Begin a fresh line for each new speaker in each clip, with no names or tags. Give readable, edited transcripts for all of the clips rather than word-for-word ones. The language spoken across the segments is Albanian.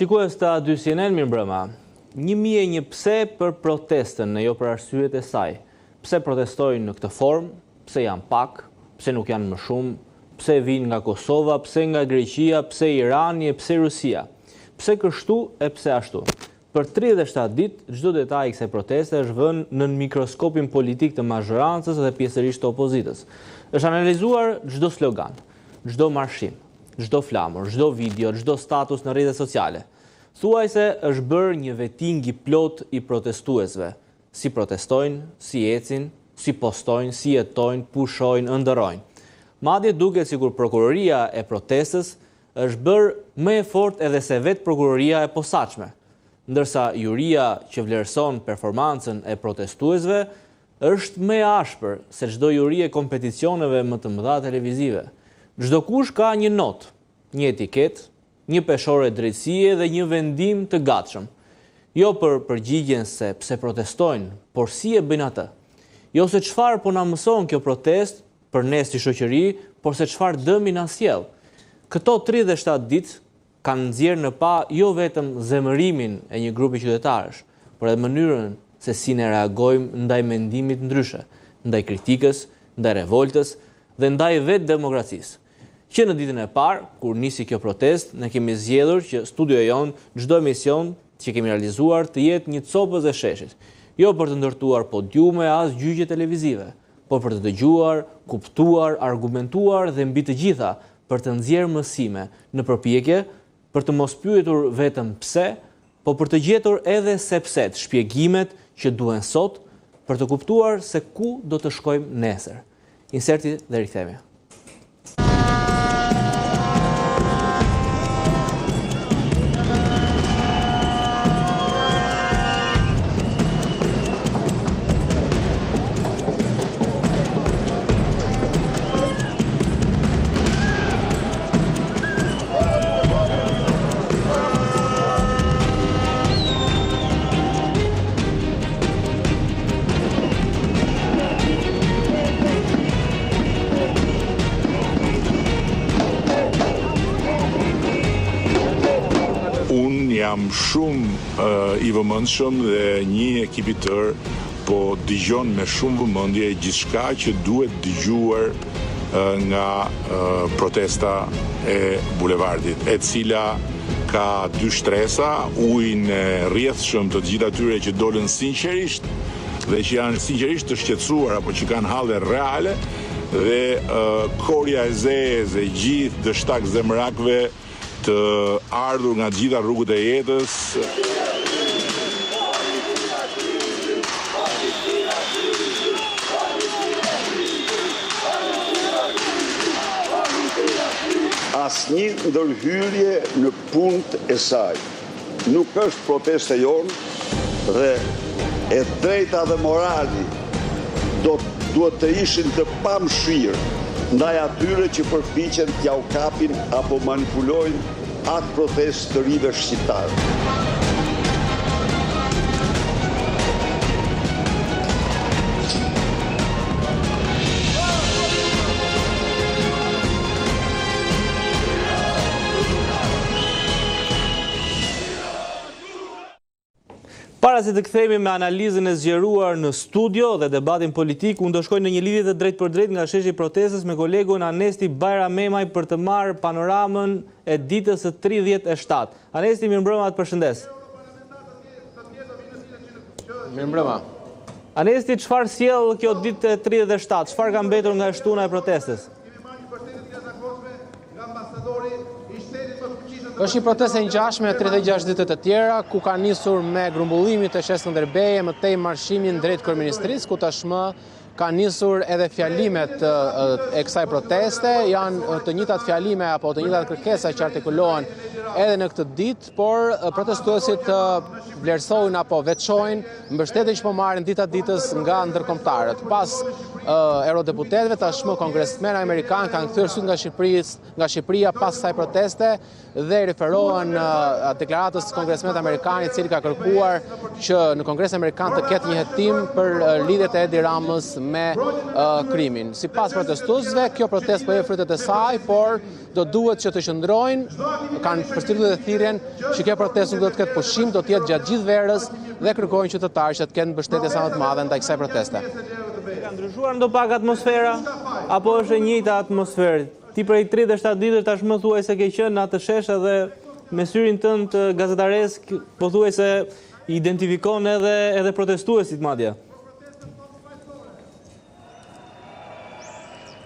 Shikues të A2CNN, mirëmbrëma. 1001 pse për protestën e jo për arsyet e saj. Pse protestojnë në këtë formë, pse janë pak, pse nuk janë më shumë, pse vinë nga Kosova, pse nga Greqia, pse Irani e pse Rusia. Pse kështu e pse ashtu. Për 37 ditë, çdo detaj i kësaj proteste është vënë në mikroskopin politik të mazhorancës dhe pjesërisht të opozitës. Është analizuar çdo slogan, çdo marshim, çdo flamur, çdo video, çdo status në rrjetet sociale. Thuajse është bërë një veting i plot i protestuesve. Si protestojnë, si ecin, si postojnë, si jetojnë, pushojnë, ëndërrojnë. Madje duket sikur prokuroria e protestës është bërë më e fortë edhe se vetë prokuroria e posaçme, ndërsa juria që vlerëson performancën e protestuesve është më e ashpër se çdo juri e kompeticioneve më të mëdha televizive. Çdo kush ka një notë, një etiketë, një peshore drejtësie dhe një vendim të gatshëm. Jo për përgjigjen se pse protestojnë, por si e bëjnë atë. Jo se çfarë po na mëson kjo protestë për ne si shoqëri, por se çfarë dëmi na sjell. Këto 37 ditë kanë nxjerrë në pa jo vetëm zemërimin e një grupi qytetarësh, por edhe mënyrën se si ne reagojmë ndaj mendimit ndryshe, ndaj kritikës, ndaj revoltës dhe ndaj vetë demokracisë. Që në ditën e parë, kur nisi kjo protestë, ne kemi zgjedhur që studioja jonë çdo emision që kemi realizuar të jetë një copës e sheshit, jo për të ndërtuar podiume as gjyqje televizive, por për të dëgjuar, kuptuar, argumentuar dhe mbi të gjitha për të nxjerrë mësime në përpjekje për të mos pyetur vetëm pse, po për të gjetur edhe sepset, shpjegimet që duhen sot për të kuptuar se ku do të shkojmë nesër. Inserti dhe rikthehemi.
Jam shumë i vëmendshëm dhe një ekip i tërë po dëgjon me shumë vëmendje gjithçka që duhet dëgjuar nga protesta e bulevardit, e cila ka dy shtresa, ujin e rrjedhshëm të gjithë atyre që dolën sinqerisht dhe që janë sinqerisht të shqetësuar apo që kanë halle reale dhe korja e zezë e gjithë dështak zemrakëve të ardhur nga gjitha rrugët e jetës.
Asnjë ndërhyrje në punët e saj. Nuk është protesta jonë dhe e drejta dhe morali duhet të ishin të pamshirë ndaj atyre që përpiqen t'ja u kapin apo manipulojnë atë protestë të rive shqiptarë.
Para se të kthehemi me analizën e zgjeruar në studio dhe debatin politik, unë do shkoj në një lidhje të drejt për drejt nga sheshi protestës me kolegun Anesti Bajramemaj për të marrë panoramën e ditës së 37. Anesti, mirëmbrëma, të përshëndes.
Mirëmbrëma.
Anesti, çfarë sjell kjo ditë e 37? Çfarë ka mbetur nga shtuna e protestës?
Është një protestë e ngjashme 36 ditët e tjera, ku ka nisur me grumbullimin të shes Skënderbeje, mëtej marshimin drejt kryeministrisë, ku tashmë ka nisur edhe fjalimet e kësaj proteste, janë të njëjtat fjalime apo të njëjtat kërkesa që artikulohen edhe në këtë ditë, por protestuesit vlerësojnë apo veçojnë mbështetjen që po marrin dita ditës nga ndërkombëtarët. Pas eurodeputetëve, tashmë kongresmenë amerikanë kanë kthyer syt nga Shqipëria pas kësaj proteste dhe referohen deklaratës kongresmenit amerikan, i cili ka kërkuar që në Kongresin amerikan të ketë një hetim për lidhjet e Edi Ramës me krimin. Sipas protestuesve, kjo protestë po jep frutet e saj, por do duhet që të qëndrojnë, kanë përshtypur dhe thirrjen që kjo protestë nuk do të ketë pushim, do të jetë gjatë gjithë verës dhe kërkojnë qytetarët që të kenë mbështetje sa më të madhe ndaj kësaj proteste.
Ka ndryshuar ndopak atmosfera apo është e njëjta atmosferë? Ti prej 37 ditësh tashmë thuajse ke qenë atë sheshë dhe me syrin tënd gazetaresk pothuajse identifikon edhe protestuesit madje.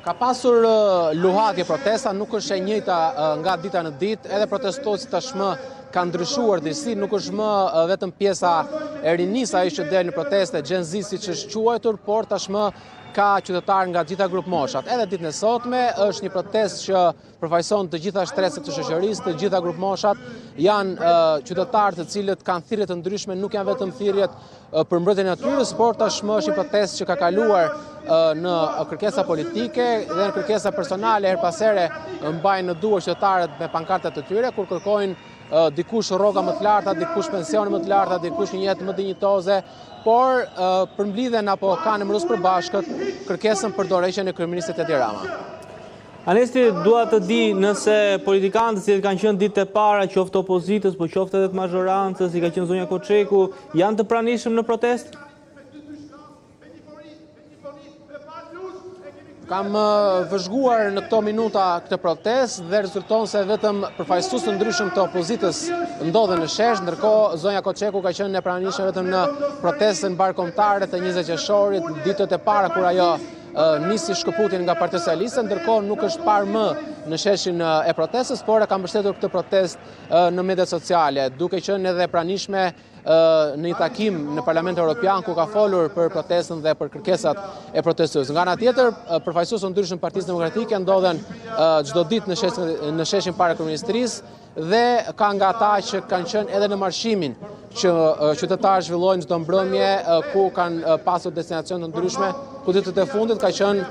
Ka pasur luhatje protesta, nuk është e njëjta nga dita në ditë, edhe protestuesit tashmë kanë ndryshuar disi, nuk është më vetëm pjesa e rinisa ajo që del në proteste, Gen Z siç është quajtur, por tashmë ka qytetarë nga gjitha grup moshat. Edhe ditën e sotme është një protestë që përfaqëson të gjitha shtresat të shoqërisë, të gjitha grup moshat, janë qytetarë të cilët kanë thirrje të ndryshme, nuk janë vetëm thirrjet për mbrojtjen e natyrës, por tashmë është një protestë që ka kaluar në kërkesa politike dhe në kërkesa personale, her pas here mbajnë në duar qytetarët me pankartat të tyre kur kërkojnë dikush rroga më të larta, dikush pensione më të larta, dikush një jetë më dinjitoze, por përmblidhen apo kanë emërues përbashkët kërkesën për dorëheqjen e kryeministit Edi Rama.
Anesti, dua të di nëse politikanët që kanë qenë ditët e para, qoftë opozitës, po qoftë edhe të mazhorancës, si ka qenë zonja Koçeku, janë të pranishëm në protestë?
Kam vëzhguar në këto minuta këtë protestë dhe rezulton se vetëm përfaqësues të ndryshëm të opozitës ndodhen në shesh, ndërkohë zonja Koçeku ka qenë e pranishme vetëm në protestën barkombëtare të 20 qershorit, ditët e para kur ajo nisi shkëputjen nga Partia Socialiste, ndërkohë nuk është parë më në sheshin e protestës, por e ka mbështetur këtë protestë në mediat sociale, duke qenë edhe pranishme në një takim në Parlamentin Evropian ku ka folur për protestën dhe për kërkesat e protestuesve. Nga ana tjetër, përfaqësues të ndryshëm Partisë Demokratike ndodhen çdo ditë në sheshin para kryeministrisë dhe ka nga ata që kanë qenë edhe në marshimin që qytetarë zhvillojnë çdo mbrëmje ku kanë pasur destinacione të ndryshme, ku ditët e fundit ka qenë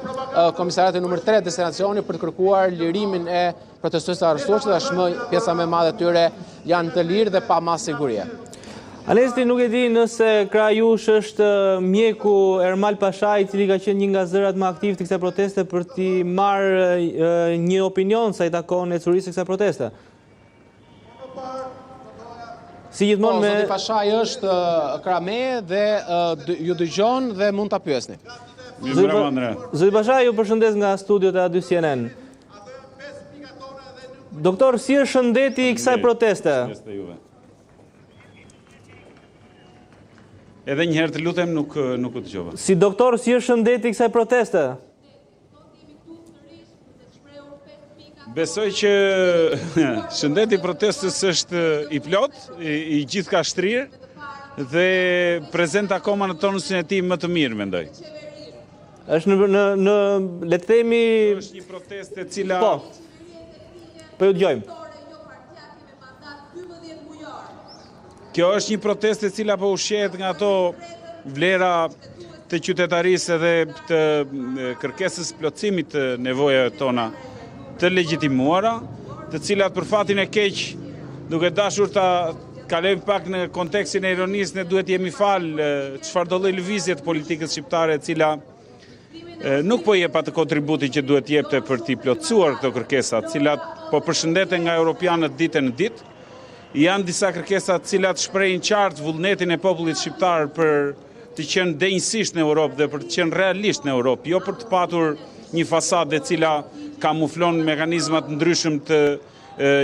komisariati numër 3 destinacioni për të kërkuar lirimin e protestuesve të arrestuar, që tashmë pjesa më e madhe e tyre janë të lirë dhe pa mas sigurie.
Anesti, nuk e di nëse krah jush është mjeku Ermal Pashaj, i cili ka qenë një nga zërat më aktiv të kësaj proteste për t'i marrë një opinion sa i takon ecurisë së kësaj proteste. Si gjithmonë me
Zoti Pashaj është krahme dhe ju dëgjon dhe mund ta pyesni.
Zoti Pashaj, ju përshëndes nga studiot e A2 CNN. Doktor, si është shëndeti i kësaj proteste?
Edhe një herë të lutem nuk u dëgjova.
Si doktor, si është shëndeti i kësaj proteste?
Besoj që shëndeti i protestës është i plot, i gjithë ka shtrirë dhe prezent akoma në tonusin e tij më të mirë, mendoj.
Është në le të themi
është një protestë e cila
Po ju dëgjojmë.
Kjo është një protestë e cila po ushqehet nga ato vlera të qytetarisë dhe të kërkesës plotësimit të nevojave tona të legjitimuara, të cilat për fatin e keq, duke dashur ta kalojmë pak në kontekstin e ironisë, ne duhet jemi falë çfarë do lloj lëvizje të politikës shqiptare e cila nuk po jep atë kontributin që duhet jepte për t'i plotësuar këto kërkesa, të cilat po përshëndeten nga europianët ditë në ditë. Janë disa kërkesa të cilat shprehin qartë vullnetin e popullit shqiptar për të qenë denjësisht në Europë dhe për të qenë realisht në Europë, jo për të patur një fasadë e cila kamuflon mekanizmat ndryshëm të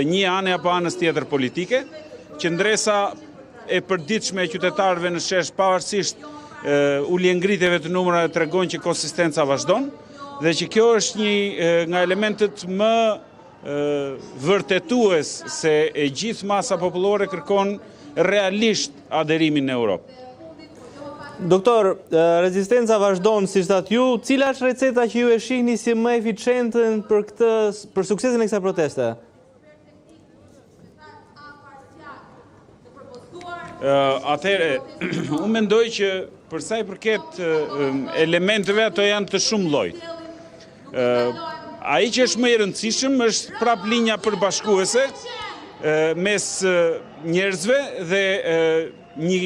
një ane apo anës tjetër politike, qëndresa e përditshme e qytetarëve në shesh pavarësisht ulje-ngritjeve të numrave tregon që konsistenca vazhdon dhe që kjo është një nga elementet më vërtetues se e gjithë masa popullore kërkon realisht aderimin në Europë.
Doktor, rezistenca vazhdon, si thatë ju, cila është receta që ju e shihni si më eficiente për suksesin e kësaj proteste?
Atëherë, unë mendoj që për sa i përket elementeve ato janë të shumë lloj. Ai që është më i rëndësishëm është prap linja përbashkuese mes njerëzve dhe një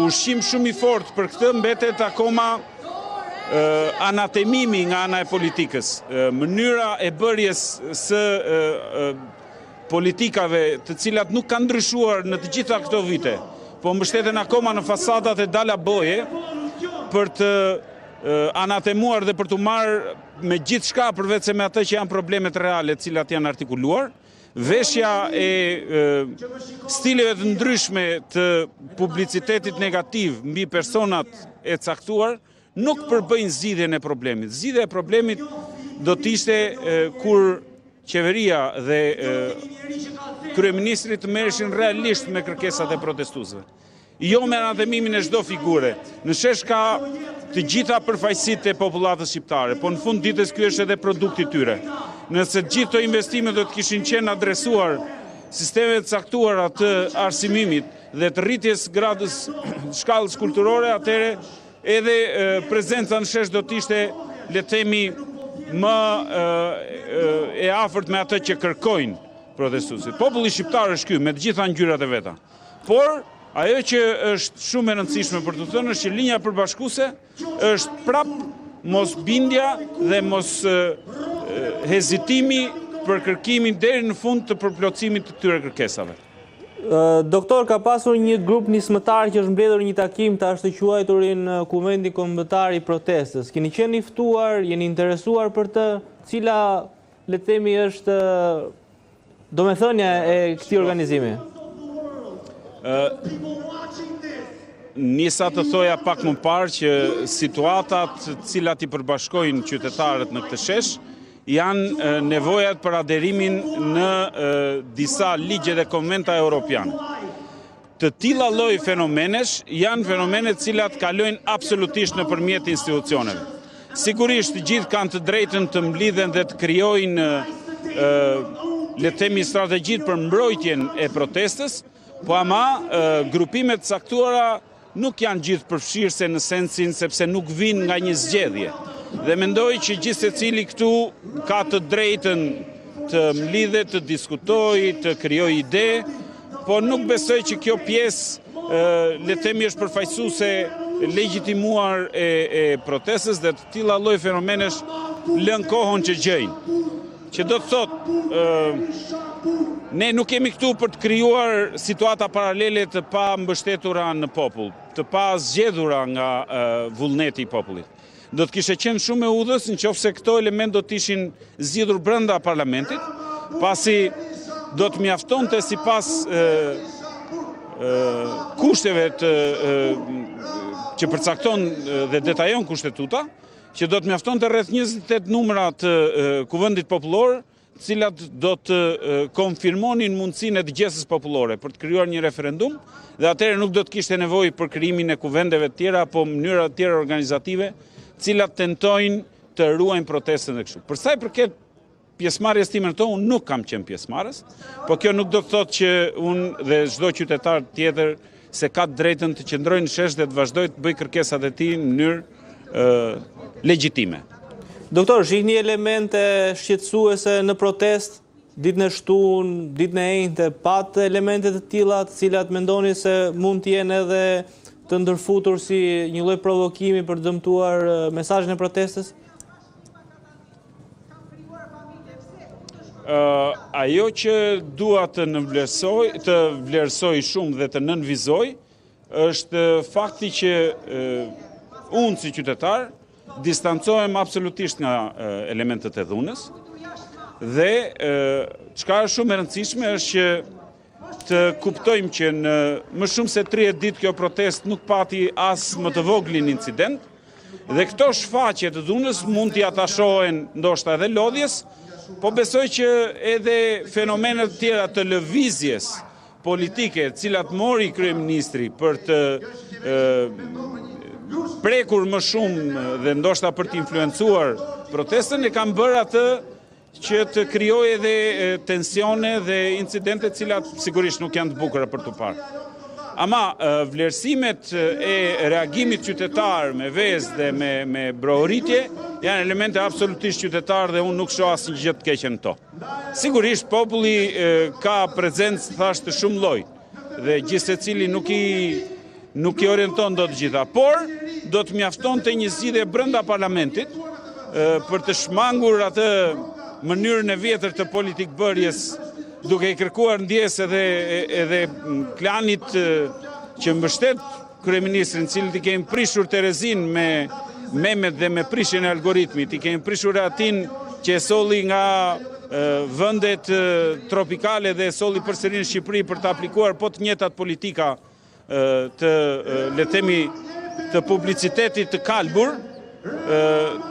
ushqim shumë i fortë për këtë mbetet akoma anatemimi nga ana e politikës, mënyra e bërjes së politikave të cilat nuk kanë ndryshuar në të gjitha këto vite, po mbështeten akoma në fasadat e Dala Boje për të anatemuar dhe për të marrë me gjithë shka përveç se me atë që janë problemet reale cilat janë artikuluar, veshja e stileve të ndryshme të publicitetit negativ mbi personat e caktuar nuk përbëjnë zgjidhjen e problemit. Zgjidhja e problemit do t'ishte kur qeveria dhe kryeministri të merreshin realisht me kërkesat e protestuesve. Jo me anatemimin e çdo figure. Në shesh ka të gjitha përfaqësitë e popullatës shqiptare, po në fund ditës ky është edhe produkti i tyre. Nëse të gjithë këto investime do të kishin qenë adresuar sistemeve të caktuara të arsimimit dhe të rritjes gradës shkallës kulturore, atëherë edhe prezenca në shesh do të ishte, le të themi, më e afërt me atë që kërkojnë protestuesit. Populli shqiptar është ky me të gjitha ngjyrat e veta. Por ajo që është shumë e rëndësishme për të thënë është që linja përbashkuese është prap mos bindja dhe mos hezitimi për kërkimin deri në fund të përplotësimit të këtyre kërkesave.
Doktor, ka pasur një grup nismëtar që është mbledhur një takim të ashtu quajturin Kuvendin Kombëtar i Protestës. Keni qenë i ftuar, jeni interesuar për të, cila le të themi është domethënia e këtij organizimi?
Nisa të thoja pak më parë që situatat cilat i përbashkojnë qytetarët në këtë shesh janë nevojat për aderimin në disa ligje dhe konventa europiane. Të tilla lloj fenomenesh janë fenomene cilat kalojnë absolutisht nëpërmjet institucioneve. Sigurisht të gjithë kanë të drejtën të mblidhen dhe të krijojnë le të themi strategjitë për mbrojtjen e protestës, po ama grupimet caktuara nuk janë gjithë përfshirëse në sensin sepse nuk vinë nga një zgjedhje. Dhe mendoj që gjithë secili këtu ka të drejtën të mlidhet, të diskutojë, të krijojë ide, po nuk besoj që kjo pjesë le të themi është përfaqësuese legjitimuar e protestës dhe të tilla lloj fenomenesh lën kohën që gjejnë. Që do të thotë ne nuk kemi këtu për të krijuar situata paralele të pa mbështetura në popull, të pa zgjedhura nga vullneti i popullit. Do të kishte qenë shumë e udhës nëse këto element do të ishin zgjidhur brenda parlamentit, pasi do të mjaftonte sipas kushteve që përcakton dhe detajon kushtetuta, që do të mjaftonte rreth 28 numra të Kuvendit Popullor, të cilat do të konfirmonin mundësinë e dëgjesës popullore për të krijuar një referendum, dhe atëherë nuk do të kishte nevojë për krijimin e kuvendeve të tjera apo mënyra të tjera organizative, të cilat tentojnë të ruajnë protestën e kështu. Për sa i përket pjesëmarrjes time këto, unë nuk kam qenë pjesëmarrës, po kjo nuk do të thotë që unë dhe çdo qytetar tjetër se ka të drejtën të qëndrojë në shesh dhe të vazhdojë të bëjë kërkesat e tij në mënyrë legjitime.
Doktor, shihni elemente shqetësuese në protest, ditën e shtunë, ditën e enjte, pat elemente të tilla të cilat mendoni se mund të jenë edhe të ndërfutur si një lloj provokimi për të dëmtuar mesazhin e protestës?
Ajo që dua të vlerësoj shumë dhe të nënvizoj është fakti që unë si qytetar distancohem absolutisht nga elementet e dhunës dhe çka është shumë e rëndësishme është që të kuptojmë që në më shumë se 30 ditë kjo protest nuk pati as më të voglin incident dhe këto shfaqje të dhunës mund t'i atashohen ndoshta edhe lodhjes, po besoj që edhe fenomenet tjera të lëvizjes politike, cilat mori kryeministri për të prekur më shumë dhe ndoshta për të influencuar protestën, e kam bërë atë që të krijojë edhe tensione dhe incidente të cilat sigurisht nuk janë të bukura për tu parë. Ama vlerësimet e reagimit qytetar me vezë dhe me brohoritje janë elemente absolutisht qytetar dhe unë nuk shoh asnjë gjë të keqe në to. Sigurisht populli ka prezencë thashë të shumë lloj dhe gjithsecili nuk i nuk i orienton do të gjitha, por do të mjafton të një zgjidhje brenda parlamentit për të shmangur atë mënyrën e vjetër të politik bërjes, duke i kërkuar ndjes edhe klanit që mbështet kryeministrin, cilët i kemi prishur Terezin me memet dhe me prishjen e algoritmit, i kemi prishur atin që e solli nga vendet tropikale dhe e solli përsëri në Shqipëri për të aplikuar po të njëjtat politika të le të themi të publicitetit të kalbur,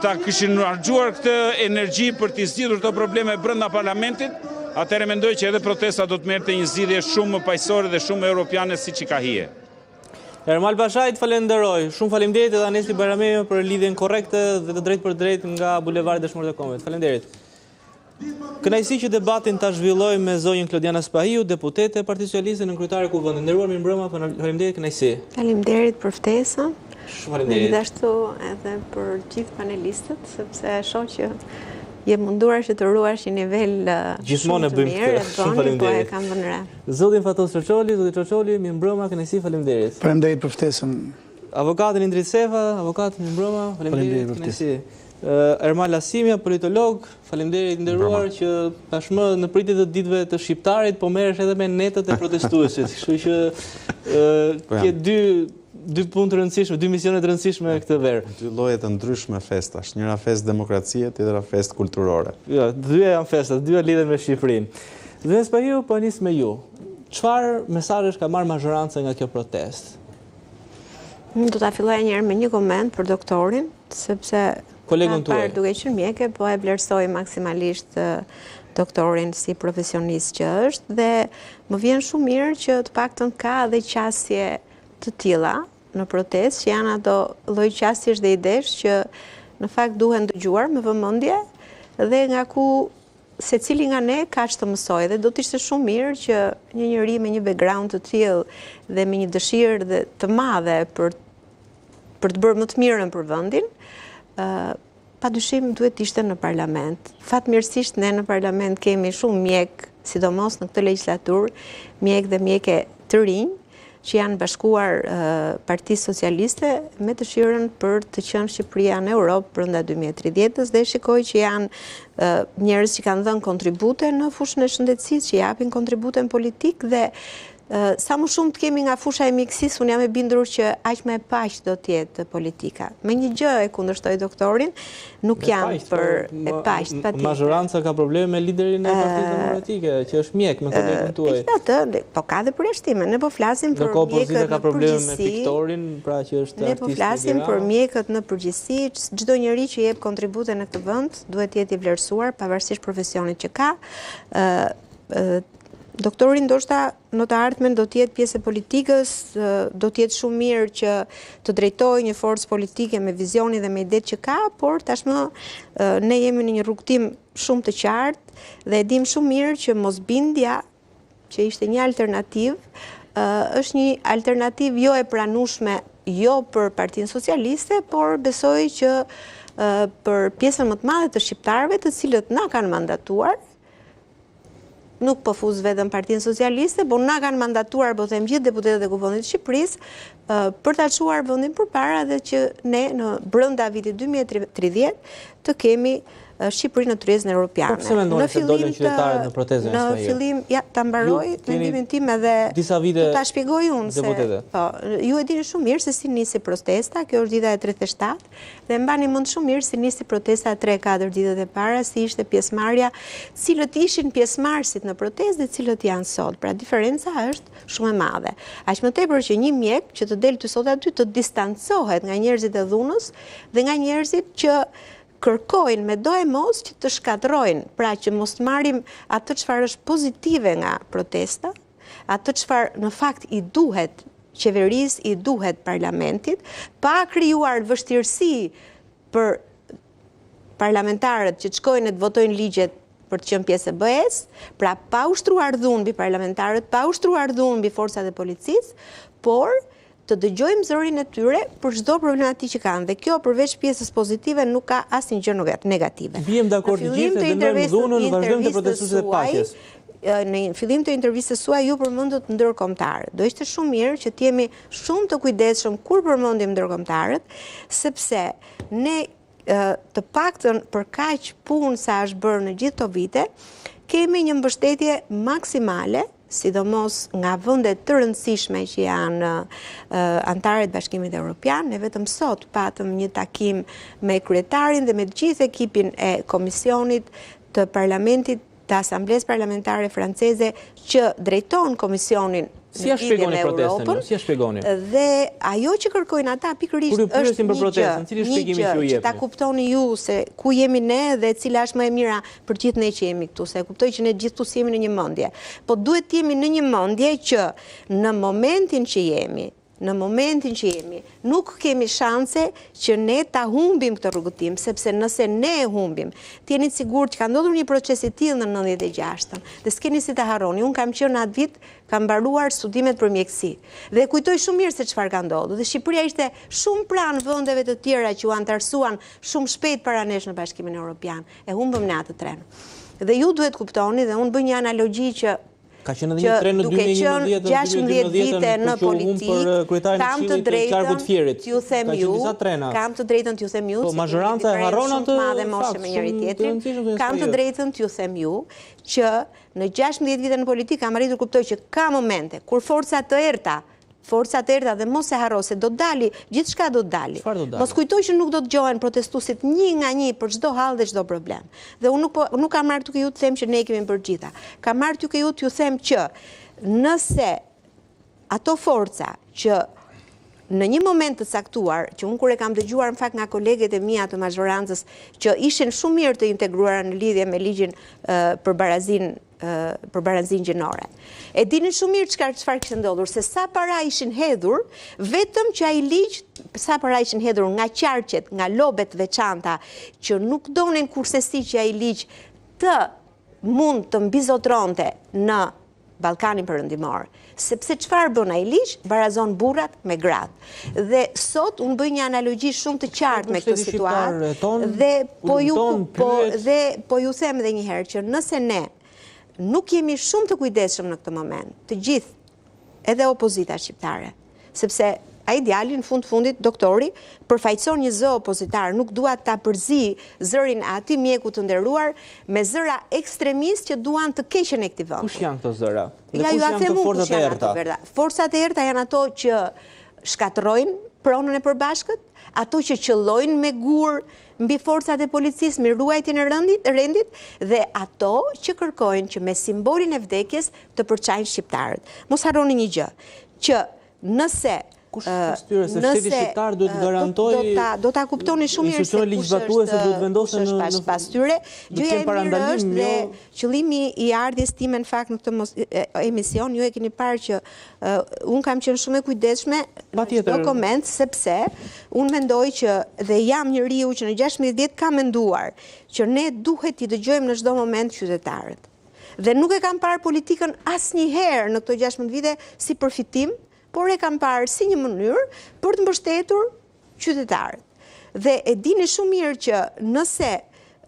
ta kishin harxuar këtë energji për të zgjidhur këto probleme brenda parlamentit, atëherë mendoj që edhe protesta do të merrte një zgjidhje shumë më paqësore dhe shumë europiane siç i ka hije.
Ermal Bashajt, falenderoj. Shumë faleminderit edhe Anesi Bajramia për lidhjen korrekte dhe të drejtë për drejtë nga bulevardi Dëshmorët e Kombit. Faleminderit. Kënaqësi që debatin ta zhvilloj me zonjën Klodiana Spahiu, deputete e Partisë Socialiste në kryetare e Kuvendit. Nderuar mirëmbrëma, faleminderit, kënaqësi.
Faleminderit për ftesën.
Faleminderit.
Gjithashtu edhe për gjithë panelistët, sepse shoh që je munduar që të ruash një nivel
gjithmonë e bëjmë këtë. Shumë faleminderit.
Po e kam vënë re.
Zotin Fatos Çoçoli, zoti Çoçoli, mirëmbrëma, kënaqësi, faleminderit.
Faleminderit për ftesën.
Avokatin Indrit Sefa, avokat, mirëmbrëma, faleminderit, kënaqësi. Ermal Asimja, politolog, faleminderit nderuar që tashmë në pritje të ditëve të shqiptarit po merresh edhe me netët e protestuesit. Kështu që ke dy punë të rëndësishme, dy misione të rëndësishme këtë verë.
Dy lloje të ndryshme festash, njëra fest demokracie, tjetra fest kulturore.
Jo, dyja janë festa, dyja lidhen me Shqipërinë. Dhe Spahiu po nis me ju. Çfarë mesazhesh ka marrë mazhoranca nga kjo protestë?
Do ta filloja një herë me një koment për doktorin, sepse
kolegun tuaj.
Duke qenë mjeke, po e vlerësoj maksimalisht doktorin si profesionist që është dhe më vjen shumë mirë që të paktën ka edhe qasje të tilla në protestë, që janë ato lloj qasjesh dhe idesh që në fakt duhen dëgjuar me vëmendje dhe nga ku secili nga ne ka që të mësoj dhe do të ishte shumë mirë që një njeri me një background të tillë dhe me një dëshirë dhe të madhe për të bërë më të mirën për vendin, pa dyshim duhet ishte në parlament. Fatmirësisht ne në parlament kemi shumë mjek, sidomos në këtë legjislaturë, mjek dhe mjeke të rinj, që janë bashkuar Partisë Socialiste me dëshirën për të qenë Shqipëria në Europë brenda 2030-s dhe shikoj që janë njerëz që kanë dhënë kontribute në fushën e shëndetësisë, që japin kontribute në politikë dhe sa më shumë të kemi nga fusha e mjekësisë, unë jam e bindur që aq më e paqë do të jetë politika. Me një gjë e kundërshtoj doktorin, nuk jam për e paqë, patjetër.
Mazhoranca ka probleme me liderin e Partisë Demokratike, që është mjek me kolegun tuaj.
Po ka dhe përjashtime. Ne po flasim për mjekët në
probleme me
përgjithësi.
Piktorin, pra që është
Ne po flasim për mjekët në përgjithësi. Çdo njeri që jep kontribute në këtë vend duhet të jetë i vlerësuar pavarësisht profesionit që ka. Doktori ndoshta në të ardhmen do të jetë pjesë e politikës, do të jetë shumë mirë që të drejtojë një forcë politike me vizionin dhe me idetë që ka, por tashmë ne jemi në një rrugtim shumë të qartë dhe e dim shumë mirë që mosbindja, që ishte një alternativë, është një alternativë jo e pranueshme jo për Partinë Socialiste, por besoj që për pjesën më të madhe të shqiptarëve, të cilët na kanë mandatuar, nuk po fuz vetëm Partinë Socialiste, por na kanë mandatuar, po them gjithë deputetët e Kuvendit të Shqipërisë, për ta çuar vendin përpara dhe që ne në brenda vitit 2030 të kemi Shqipërinë në turizmin europian.
Po pse mendoni se dolën qytetarët në protestën e
Në fillim, ja ta mbaroj mendimin tim edhe ta shpjegoj unë se po, ju e dini shumë mirë se si nisi protesta, kjo është dita e 37 dhe mbani mend shumë mirë se nisi protesta 3-4 ditët e para, si ishte pjesëmarrja, cilët ishin pjesëmarrësit në protestë dhe cilët janë sot. Pra diferenca është shumë e madhe. Aq më tepër që një mjek që të del ty sot aty të distancohet nga njerëzit e dhunës dhe nga njerëzit që kërkojnë me do e mos që të shkatrojnë, pra që mos të marrim atë çfarë është pozitive nga protesta, atë çfarë në fakt i duhet qeverisë, i duhet parlamentit, pa krijuar vështirësi për parlamentarët që të shkojnë e të votojnë ligjet për të qenë pjesë e BE-s, pra pa ushtruar dhunë mbi parlamentarët, pa ushtruar dhunë mbi forcat e policisë, por të dëgjojmë zërin e tyre për çdo problematikë që kanë dhe kjo përveç pjesës pozitive nuk ka asnjë gjë negative.
Vjem dakord të gjithë dhe merrem dhunën në vazhdim të protestuesit e paqes.
në fillim të intervistës suaj ju përmendët ndërkombëtarët. Do ishte shumë mirë që të jemi shumë të kujdesshëm kur përmendim ndërkombëtarët, sepse ne të paktën për kaq punë sa është bërë në gjithë këto vite, kemi një mbështetje maksimale, sidomos nga vendet të rëndësishme që janë antarët e Bashkimit Evropian. Ne vetëm sot patëm një takim me kryetarin dhe me gjithë ekipin e komisionit të parlamentit të Asamblesë Parlamentare Franceze që drejton komisionin
Si ja shpjegoni protestën? Si ja shpjegoni?
Dhe ajo që kërkojnë ata pikërisht është një gjë që ta kuptoni ju se ku jemi ne dhe cila është më e mira për gjithë ne që jemi këtu, se kuptoj që ne gjithë këtu jemi në një mendje. Po duhet të jemi në një mendje që në momentin që jemi, nuk kemi shanse që ne ta humbim këtë rrugëtim, sepse nëse ne e humbim, t'jeni të sigurt që ka ndodhur një proces i tillë në 96-ën, dhe s'keni si ta harroni. Unë kam qenë atë vit, kam mbaruar studimet për mjekësi, dhe kujtoj shumë mirë se çfarë ka ndodhur. Dhe Shqipëria ishte shumë pranë vendeve të tjera që u antarësuan shumë shpejt para nesh në Bashkimin Evropian. E humbëm ne atë tren. Dhe ju duhet kuptoni, dhe unë bëj një analogji që
ka qenë edhe një tren në 2011
16 vite në politikë, kam të drejtën t'ju them ju,
Po mazhoranca e harron atë
me njëri tjetrin, kam të drejtën t'ju them ju që në 16 vite në politikë kam arritur kuptoj që ka momente kur forcat të errta dhe mos e harro se do të dali, gjithçka do të dali. Mos kujtoj që nuk do të dëgjohen protestuesit një nga një për çdo hall dhe çdo problem. Dhe unë nuk kam marrë duke ju të them që ne kemi bërë gjitha. Kam marrë duke ju t'ju them që nëse ato forca që në një moment të caktuar, që unë kur e kam dëgjuar në fakt nga kolegët e mia të mazhorancës që ishin shumë mirë të integruara në lidhje me ligjin për barazin gjinore. E dinin shumë mirë çfarë kishte ndodhur, se sa para ishin hedhur, vetëm që ai ligj, sa para ishin hedhur nga qarqet, nga lobet veçanta, që nuk donin kursesi që ai ligj të mund të mbizotronte në Ballkanin Perëndimor. Sepse çfarë bën ai ligj? Barazon burrat me gratë. Dhe sot unë bëj një analogji shumë të qartë me këtë situatë dhe po ju them edhe një herë që nëse ne nuk jemi shumë të kujdesshëm në këtë moment, të gjithë, edhe opozita shqiptare, sepse ai djali në fundit doktori përfaqëson një zë opozitar, nuk dua ta përzi zërin e atij mjeku të nderuar me zëra ekstremistë që duan të keqen e këtij vendi.
Kush janë këto zëra?
Ja ju a them forcat e errta. Forcat e errta janë ato që shkatërrojnë pronën e përbashkët, ato që qëllojnë me gur mbi forcat e policisë, me ruajtjen e rendit, dhe ato që kërkojnë që me simbolin e vdekjes të përçajnë shqiptarët. Mos harroni një gjë, që nëse
kush shtyre se shteti shqiptar duhet garantojë
do ta kuptoni shumë mirë se
ligjvatuese duhet vendosen
në pas tyre. Gjëja e mirë është dhe qëllimi i ardhjes time në fakt në këtë emision, ju e keni parë që un kam qenë shumë e kujdesshme në çdo koment, sepse un mendoj që dhe jam njeriu që në 16 vjet ka menduar që ne duhet t'i dëgjojmë në çdo moment qytetarët. Dhe nuk e kam parë politikën asnjëherë në këto 16 vite si përfitim, por e kam parë si një mënyrë për të mbështetur qytetarët. Dhe e dini shumë mirë që nëse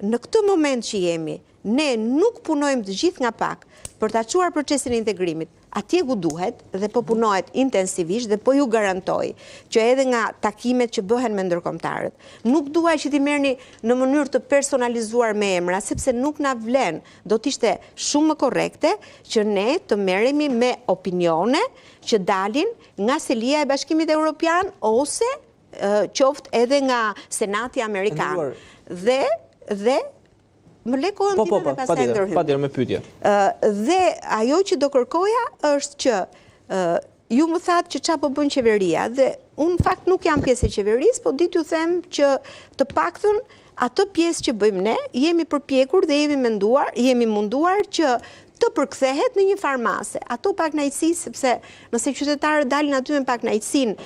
në këtë moment që jemi, ne nuk punojmë të gjithë nga pak për ta çuar procesin e integrimit atje ku duhet dhe po punohet intensivisht dhe po ju garantoj që edhe nga takimet që bëhen me ndërkombëtarët, nuk dua që t'i merrni në mënyrë të personalizuar me emra, sepse nuk na vlen. Do t'ishte shumë më korrekte që ne të merremi me opinione që dalin nga selia e Bashkimit Evropian ose qoftë edhe nga Senati Amerikan. Dhe më le kohën time dhe pastaj ndërhyj.
Patjetër me pyetje.
Dhe ajo që do kërkoja është që ju më thatë që çfarë po bën qeveria dhe unë në fakt nuk jam pjesë e qeverisë, po ditë ju them që të paktën atë pjesë që bëjmë ne, jemi përpjekur dhe jemi munduar që të përkthehet në një farmase. Ato pakënaqësi, sepse nëse qytetarët dalin aty me pakënaqësinë,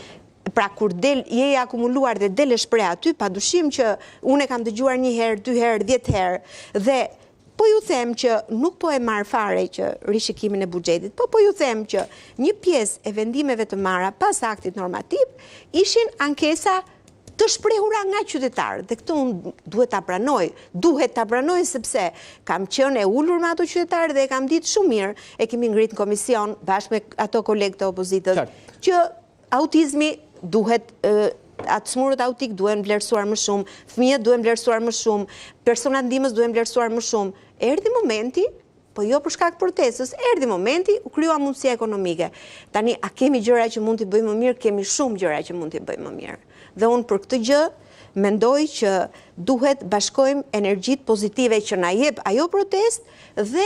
pra kur je akumuluar dhe del e shpreh aty, padyshim që unë e kam dëgjuar 1 herë, 2 herë, 10 herë, dhe po ju them që nuk po e marr fare që rishikimin e buxhetit, po ju them që një pjesë e vendimeve të marra pas aktit normativ ishin ankesa të shprehura nga qytetarët, dhe këtu unë duhet ta pranoj sepse kam qenë e ulur me ato qytetarë dhe e kam ditë shumë mirë, e kemi ngritë në komision bashkë me ato kolegë të opozitës, që autizmi duhet atë smurët autik duhen vlerësuar më shumë, fëmijët duhen vlerësuar më shumë, personat ndihmës duhen vlerësuar më shumë. Erdhi momenti, po jo për shkak protestës, erdhi momenti, u krijua mundësia ekonomike. Tani, a kemi gjëra që mund t'i bëjmë më mirë? Kemi shumë gjëra që mund t'i bëjmë më mirë. Dhe unë për këtë gjë mendoj që duhet bashkojmë energjitë pozitive që na jep ajo protest dhe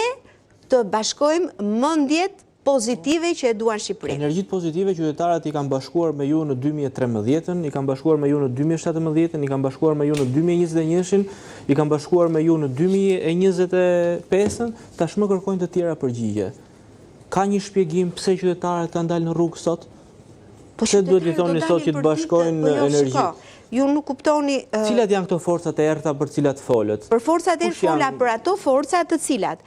të bashkojmë mendjet pozitive që e duan Shqipërinë.
Energjitë pozitive qytetarët i kanë bashkuar me ju në 2013, i kanë bashkuar me ju në 2017, i kanë bashkuar me ju në 2021, i kanë bashkuar me ju në 2025, tashmë kërkojnë të tjera përgjigje. Ka një shpjegim pse qytetarët kanë dalë në rrugë sot? Pse duhet të thoni sot që të bashkojnë energjitë?
Ju nuk kuptoni...
Cilat janë këto forcat e errta për cilat folët?
Për forcat e fola, për ato forcat të cilat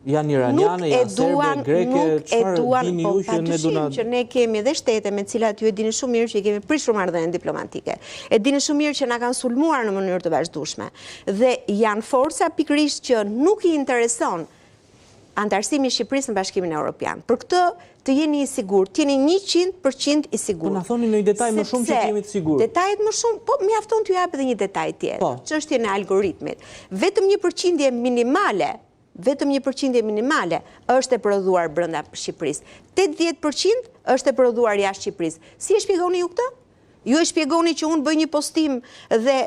janë iraniane, janë serbe, greke, çfarë dini ju që ne do na...
që ne kemi dhe shtete me cilat ju e dini shumë mirë që i kemi prishur marrëdhënie diplomatike. E dini shumë mirë që na kanë sulmuar në mënyrë të vazhdueshme. Dhe janë forca pikërisht që nuk i intereson antarësimi i Shqipërisë në Bashkimin Evropian. Për këtë të jeni i sigurt, të jeni 100% i sigurt.
Po na thoni në një detaj më shumë që jemi të sigurt.
Detajet më shumë, po mjafton t'ju jap edhe një detaj tjetër. Çështjen e algoritmit. Vetëm 1% minimale është e prodhuar brenda Shqipërisë. 80% është e prodhuar jashtë Shqipërisë. Si e shpjegoni ju këtë? Ju e shpjegoni që unë bëj një postim dhe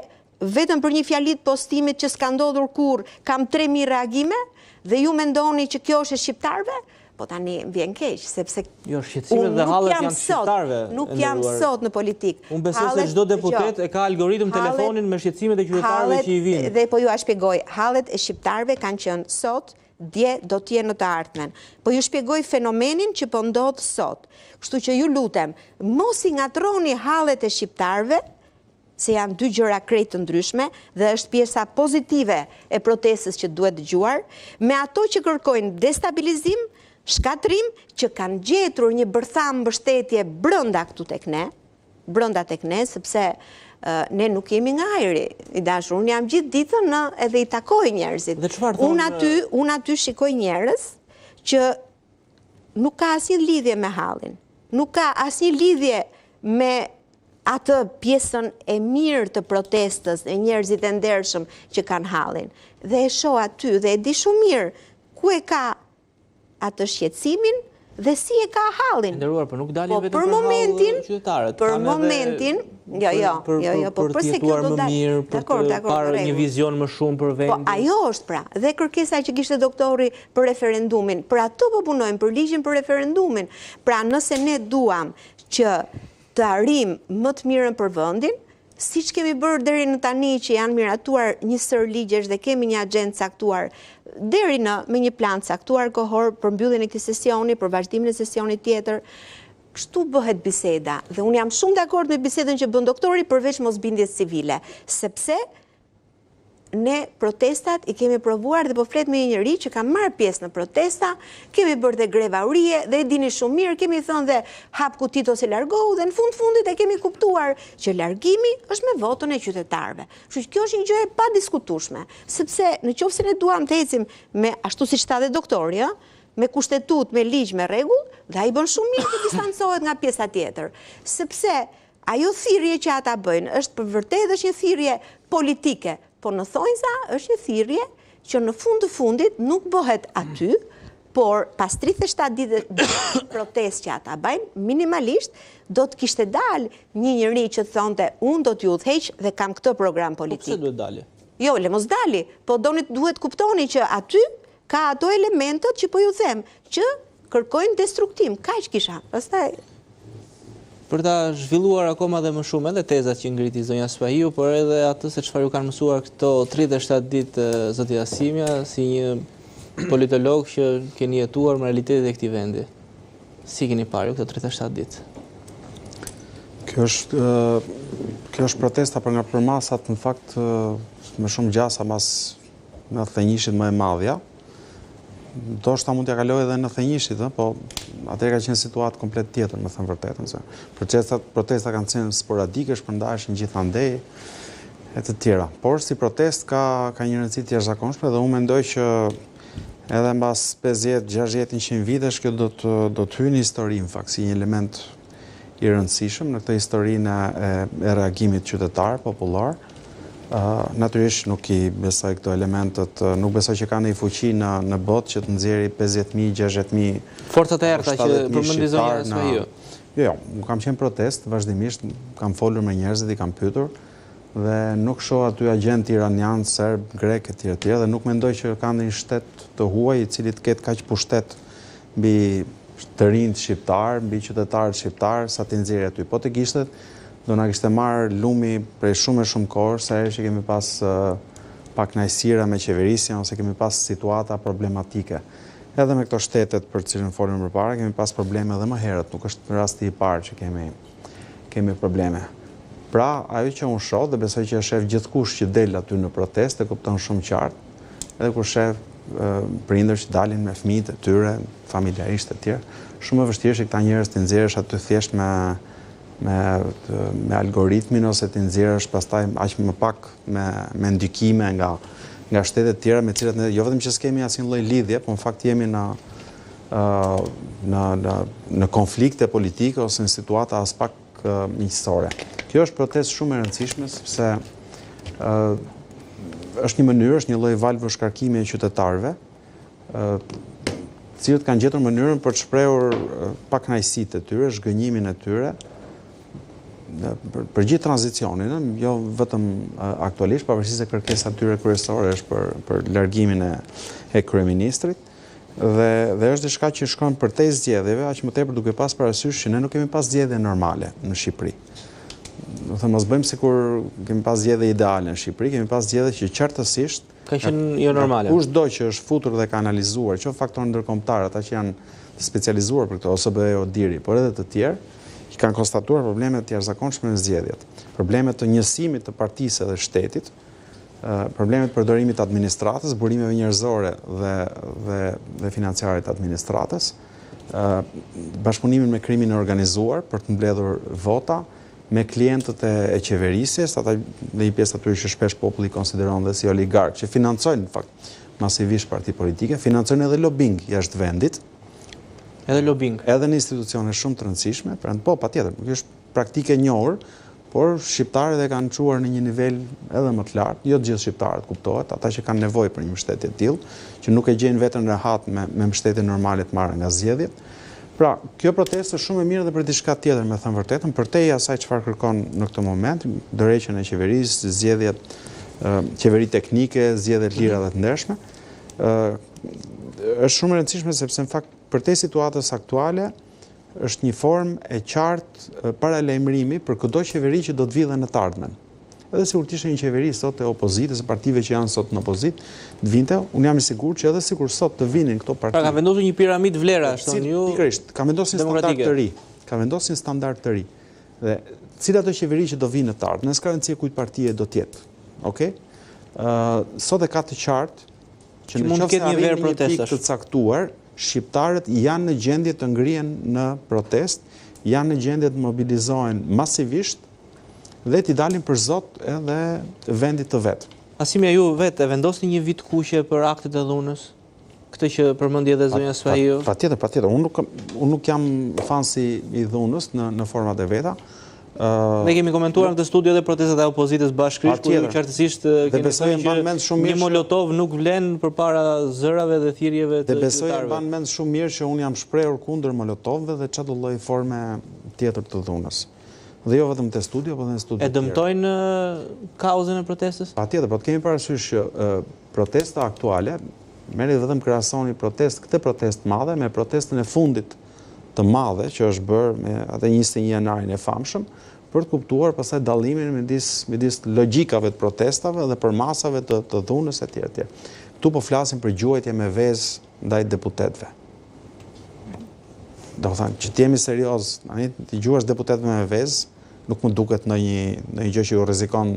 vetëm për një fjalit postimit që s'ka ndodhur kurrë kam 3000 reagime dhe ju mendoni që kjo është e shqiptarëve? Po tani vjen keq, sepse
shqetësimet dhe hallet janë shqiptarëve.
Nuk jam sot në politikë.
Unë besoj se çdo deputet e ka algoritëm telefonin me shqetësimet e qytetarëve që i vinë.
Dhe po ju a shpjegoj, hallet e shqiptarëve kanë qenë sot, dje do t'jenë në të ardhmen. Po ju shpjegoj fenomenin që po ndodh sot. Kështu që ju lutem, mos i ngatroni hallet e shqiptarëve, se janë dy gjëra krejt të ndryshme dhe është pjesa pozitive e protestës që duhet dëgjuar, me ato që kërkojnë destabilizim, shkatrim, që kanë gjetur një bërtham mbështetje brenda këtu tek ne, sepse ne nuk jemi nga ajri, i dashur, unë jam gjithë ditën edhe i takoj njerëzit. Unë aty shikoj njerëz që nuk ka asnjë lidhje me hallin, nuk ka asnjë lidhje me atë pjesën e mirë të protestës e njerëzit e ndershëm që kanë hallin. Dhe e shoh aty dhe e di shumë mirë ku e ka atë shqetësimin dhe si e ka hallin.
Nderuar, por nuk dalin vetëm për hallin qytetarët.
Për momentin,
për të jetuar më mirë, për të parë një vizion më shumë për vendin.
Po ajo është pra, dhe kërkesa që kishte doktori për referendumin, për ato po punojmë, për ligjin për referendumin. Pra nëse ne duam që të arrim më të mirën për vendin, siç kemi bërë deri në tani që janë miratuar një sër ligjesh dhe kemi një agjendë caktuar deri me një plan caktuar kohor për mbylljen e këtij sesioni, për vazhdimin e sesionit tjetër. Kështu bëhet biseda dhe unë jam shumë dakord me bisedën që bën doktori përveç mosbindjes civile, sepse ne protestat i kemi provuar dhe po flet me një njeri që ka marrë pjesë në protesta, kemi bërë dhe greva urie dhe e dini shumë mirë, kemi thënë dhe hap kutit ose largohu dhe në fundit e kemi kuptuar që largimi është me votën e qytetarëve. Kështu që kjo është një gjë e padiskutueshme, sepse nëse ne duam të ecim me ashtu siç tha dhe doktori, me kushtetut, me ligj, me rregull, dhe ai bën shumë mirë të distancohet nga pjesa tjetër, sepse ajo thirrje që ata bëjnë është për vërtet është një thirrje politike. Po në thonjza është një thirrje që në fund të fundit nuk bëhet aty, por pas 37 ditë protestë që ata bajnë, minimalisht do të kishte dalë një njeri që thonte unë do t'ju udhëheq dhe kam këtë program politik.
Po pse duhet dalë?
Jo, le mos dali, po duhet kuptoni që aty ka ato elementët që po ju them, që kërkojnë destruktim, kaq kisha. Pastaj
për ta zhvilluar akoma dhe më shumë edhe tezat që ngriti zonja Spahiu, por edhe atë se çfarë ju kanë mësuar këto 37 ditë zoti Asimja, si një politolog që keni jetuar me realitetet e këtij vendi. Si keni parë këto 37 ditë?
Kjo është protesta për nga përmasat, në fakt me shumë gjasa mas në thënjishit më e madhja. Do shta mund t'ja kaloj edhe në thënjishit, po atëherë ka qenë situatë komplet tjetër, me thënë vërtetën, se protesta kanë qenë sporadike, shpërndaheshin gjithandej e të tjera. Por si protest ka një rëndësi të jashtëzakonshme dhe unë mendoj që edhe mbas 50-60-100 vitesh kjo do të hyjë në histori, në fakt, si një element i rëndësishëm në këtë historinë e reagimit qytetar, popullor. Natyrisht nuk i besoj këto elementet, nuk besoj që ka një fuqi në botë që të nxjerrë 50.000, 60.000
forcat e errta që përmendi zonja SVI.
Jo, kam qenë protest vazhdimisht, kam folur me njerëzit, i kam pyetur dhe nuk shoh aty agent iranian, serb, grek e tjerë dhe nuk mendoj që ka ndonjë shtet të huaj i cili të ketë kaq pushtet mbi të rinjt shqiptar, mbi qytetarët shqiptar sa të nxjerrë aty. Po të kishte do na kishte marrë lumi prej shumë kohë, sa herë që kemi pas pakënaqësira me qeverisjen ose kemi pas situata problematike. Edhe me këto shtetet për të cilën folëm përpara, kemi pas probleme edhe më herët, nuk është rasti i parë që kemi probleme. Pra, ajo që unë shoh dhe besoj që e shef gjithkush që del aty në protestë, e kupton shumë qartë, edhe kur shef prindër që dalin me fëmijët e tyre, familjarisht e tjerë, shumë e vështirë që këta njerëz të nxjerrësh aty thjesht me algoritmin ose të nxjerrësh pastaj aq më pak me ndikime nga shtetet tjera me cilat ne jo vetëm që s'kemi asnjë lloj lidhje, por në fakt jemi në konflikte politike ose në situata as pak miqësore. Kjo është protestë shumë e rëndësishme sepse është një mënyrë, është një lloj valve shkarkimi e qytetarëve, cilët kanë gjetur mënyrën për të shprehur pakënaqësitë e tyre, zhgënjimin e tyre, për gjithë tranzicionin, jo vetëm aktualisht, pavarësisht se kërkesa e tyre kryesore është për largimin e kryeministrit, dhe është diçka që shkon përtej zgjedhjeve, aq më tepër duke pas parasysh që ne nuk kemi pas zgjedhje normale në Shqipëri. Do të mos bëjmë sikur kemi pas zgjedhje ideale në Shqipëri, kemi pas zgjedhje që qartësisht
kanë qenë jo normale.
Kushdo që është futur dhe ka analizuar, qoftë faktorë ndërkombëtar, ata që janë të specializuar për këtë, ose BE Odiri, por edhe të tjerë, që kanë konstatuar problemet të jashtëzakonshme në zgjedhjet, problemet të njësimit të partisë dhe shtetit, problemet përdorimit të administratës, burimeve njerëzore dhe financiare të administratës, bashkëpunimin me krimin e organizuar për të mbledhur vota, me klientët e qeverisjes, ata dhe një pjesë atyre që shpesh populli konsideron dhe si oligarkë, që financojnë në fakt masivisht parti politike, financojnë edhe lobbying jashtë vendit.
Edhe lobbying.
Edhe në institucione shumë të rëndësishme, po patjetër, kjo është praktike e njohur, por shqiptarët e kanë çuar në një nivel edhe më të lartë, jo të gjithë shqiptarët kuptohet, ata që kanë nevojë për një mbështetje të tillë, që nuk e gjejnë veten rehat me mbështetje normale të marrë nga zgjedhjet. Pra, kjo protestë është shumë e mirë dhe për diçka tjetër, me thënë vërtetën, përtej asaj çfarë kërkon në këtë moment, dorëheqjen e qeverisë, zgjedhjet, qeveri teknike, zgjedhjet lira dhe të ndershme. Është shumë e rëndësishme sepse në fakt përtej situatës aktuale është një formë e qartë paralajmërimi për çdo qeveri që do të vijë në të ardhmen. Edhe sikur të ishte një qeveri sot e opozitës, e partive që janë sot në opozitë, të vinte, unë jam i sigurt që edhe sikur sot të vinin këto parti.
Pra ka vendosur një piramidë vlerash, thonë ju.
Pikërisht, ka vendosur standard të ri. Ka vendosur standard të ri. Dhe cilat do qeveri që do vinë në të ardhmen, s'ka rëndësi kujt partie do të jetë. Okej? Sot e ka të qartë që në qoftë se arrin një pikë të caktuar, shqiptarët janë në gjendje të ngrihen në protest, janë në gjendje të mobilizohen masivisht dhe t'i dalin për zot edhe vendit të vet.
Asimja, ju vetë e vendosni një vit kuqe për aktet e dhunës? Këtë që përmendi edhe zonja SVI?
Patjetër. Unë nuk jam fansi i dhunës në format e veta.
Ne kemi komentuar në këtë studio dhe protestat e opozitës bashkërisht, ku ju qartësisht keni thënë që një molotov nuk vlen përpara zërave dhe thirrjeve të qytetarëve. Dhe besoj e mban
mend shumë mirë që unë jam shprehur kundër molotovëve dhe çdo lloj forme tjetër të dhunës. Dhe jo vetëm te studio, por edhe në studio.
E dëmtojnë kauzën e protestës?
Patjetër, po të kemi parasysh që protesta aktuale, merret vetëm krahasoni këtë protestë madhe me protestën e fundit të madhe që është bërë me atë 21 janarin e famshëm, për të kuptuar pastaj dallimin midis logjikave të protestave dhe për masave të dhunës e tjerë. Ktu po flasim për gjuajtje me vezë ndaj deputetëve. Do të thënë që të jemi serioz, të gjuash deputetëve me vezë, nuk më duket në një gjë që ju rrezikon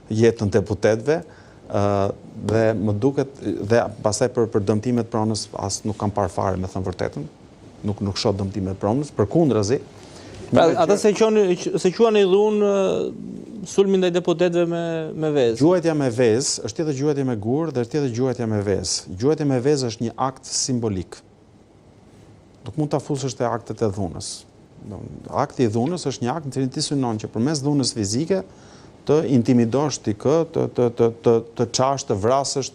jetën e deputetëve, dhe më duket dhe pastaj për dëmtimet pronës as nuk kam parë fare, me thënë vërtetën. nuk shoh dëmtime pronës, përkundrazi.
Ata se quan i dhun sulmin ndaj deputetëve me vezë.
Gjuajtja me vezë është tjetër gjuajtje me gur dhe është tjetër gjuajtja me vezë. Gjuajtja me vezë është një akt simbolik. Nuk mund ta fusësh te aktet e dhunës. Akti i dhunës është një akt në cilin ti synon që përmes dhunës fizike të intimidosh ti të çash, të vrasësh,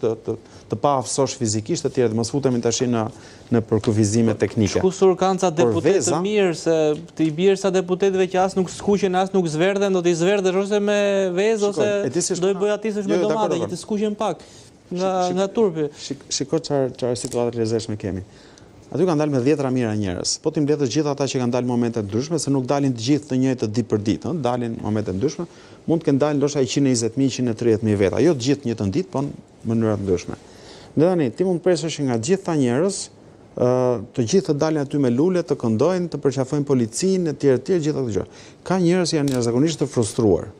të pa afsosh fizikisht të tjerë, mos futemi tash në përkufizime teknike.
Shkusur kanë ca deputet të mirë, se të i bjerë sa deputetëve që as nuk skuqen, as nuk zverdhen, do t'i zverdhesh ose me vezë, ose do i bëj atisësh me domate, që të skuqen pak nga turpi.
Shiko çfarë situatë të rrezikshme kemi. Aty kanë dalë me 10 mijëra njerëz. Po ti mbledhësh gjithë ata që kanë dalë në momente të ndryshme, se nuk dalin të gjithë të njëjtë ditë për ditë, dalin në momente të ndryshme, mund të kenë dalë ndoshta 120.000, 130.000 veta, jo të gjithë në njëjtën ditë, po në mënyra të ndryshme. Dhe tani ti mund të presësh nga gjithë ta njerëz, të gjithë të dalin aty me lule, të këndojnë, të përqafojnë policinë, etj, gjithë ato gjëra. Ka njerëz që janë jashtëzakonisht të frustruar.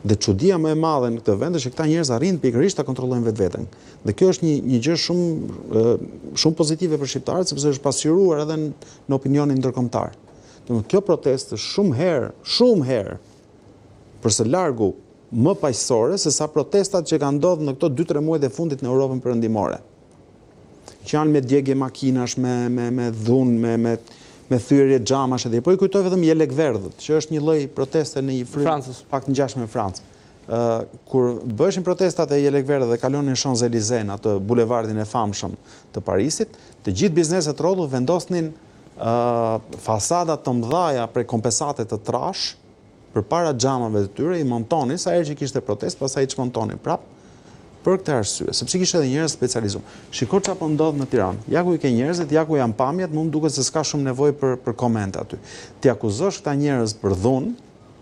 Dhe çudia më e madhe në këtë vend është që këta njerëz arrin pikërisht ta kontrollojnë vetveten. Dhe kjo është një gjë shumë pozitive për shqiptarët, sepse është pasqyruar edhe në opinionin ndërkombëtar. Domethënë kjo protestë shumë herë për së largu më paqësore se sa protestat që kanë ndodhur në këto 2-3 muajt e fundit në Europën perëndimore. Që janë me djegje makinash, me dhunë, me thyrje xhamash edhe. Po i kujtoj vetëm Jelekverdhët, që është një lloj proteste në një frymë pak të ngjashme me Francë. Kur bëshin protestat e Jelekverdhëve dhe kalonin Champs-Élysées, atë bulevardin e famshëm të Parisit, të gjithë bizneset rrodhu vendosnin fasada të mëdha prej kompensate të trash përpara xhamave të tyre, i montonin sa herë që kishte protestë, pastaj i çmontonin prapë. Për këtë arsye, sepse kishte edhe njerëz specializuar. Shiko çfarë po ndodh në Tiranë. Ja ku i ke njerëzit, ja ku janë pamjet, më duket se s'ka shumë nevojë për komente aty. Ti akuzosh këta njerëz për dhunë,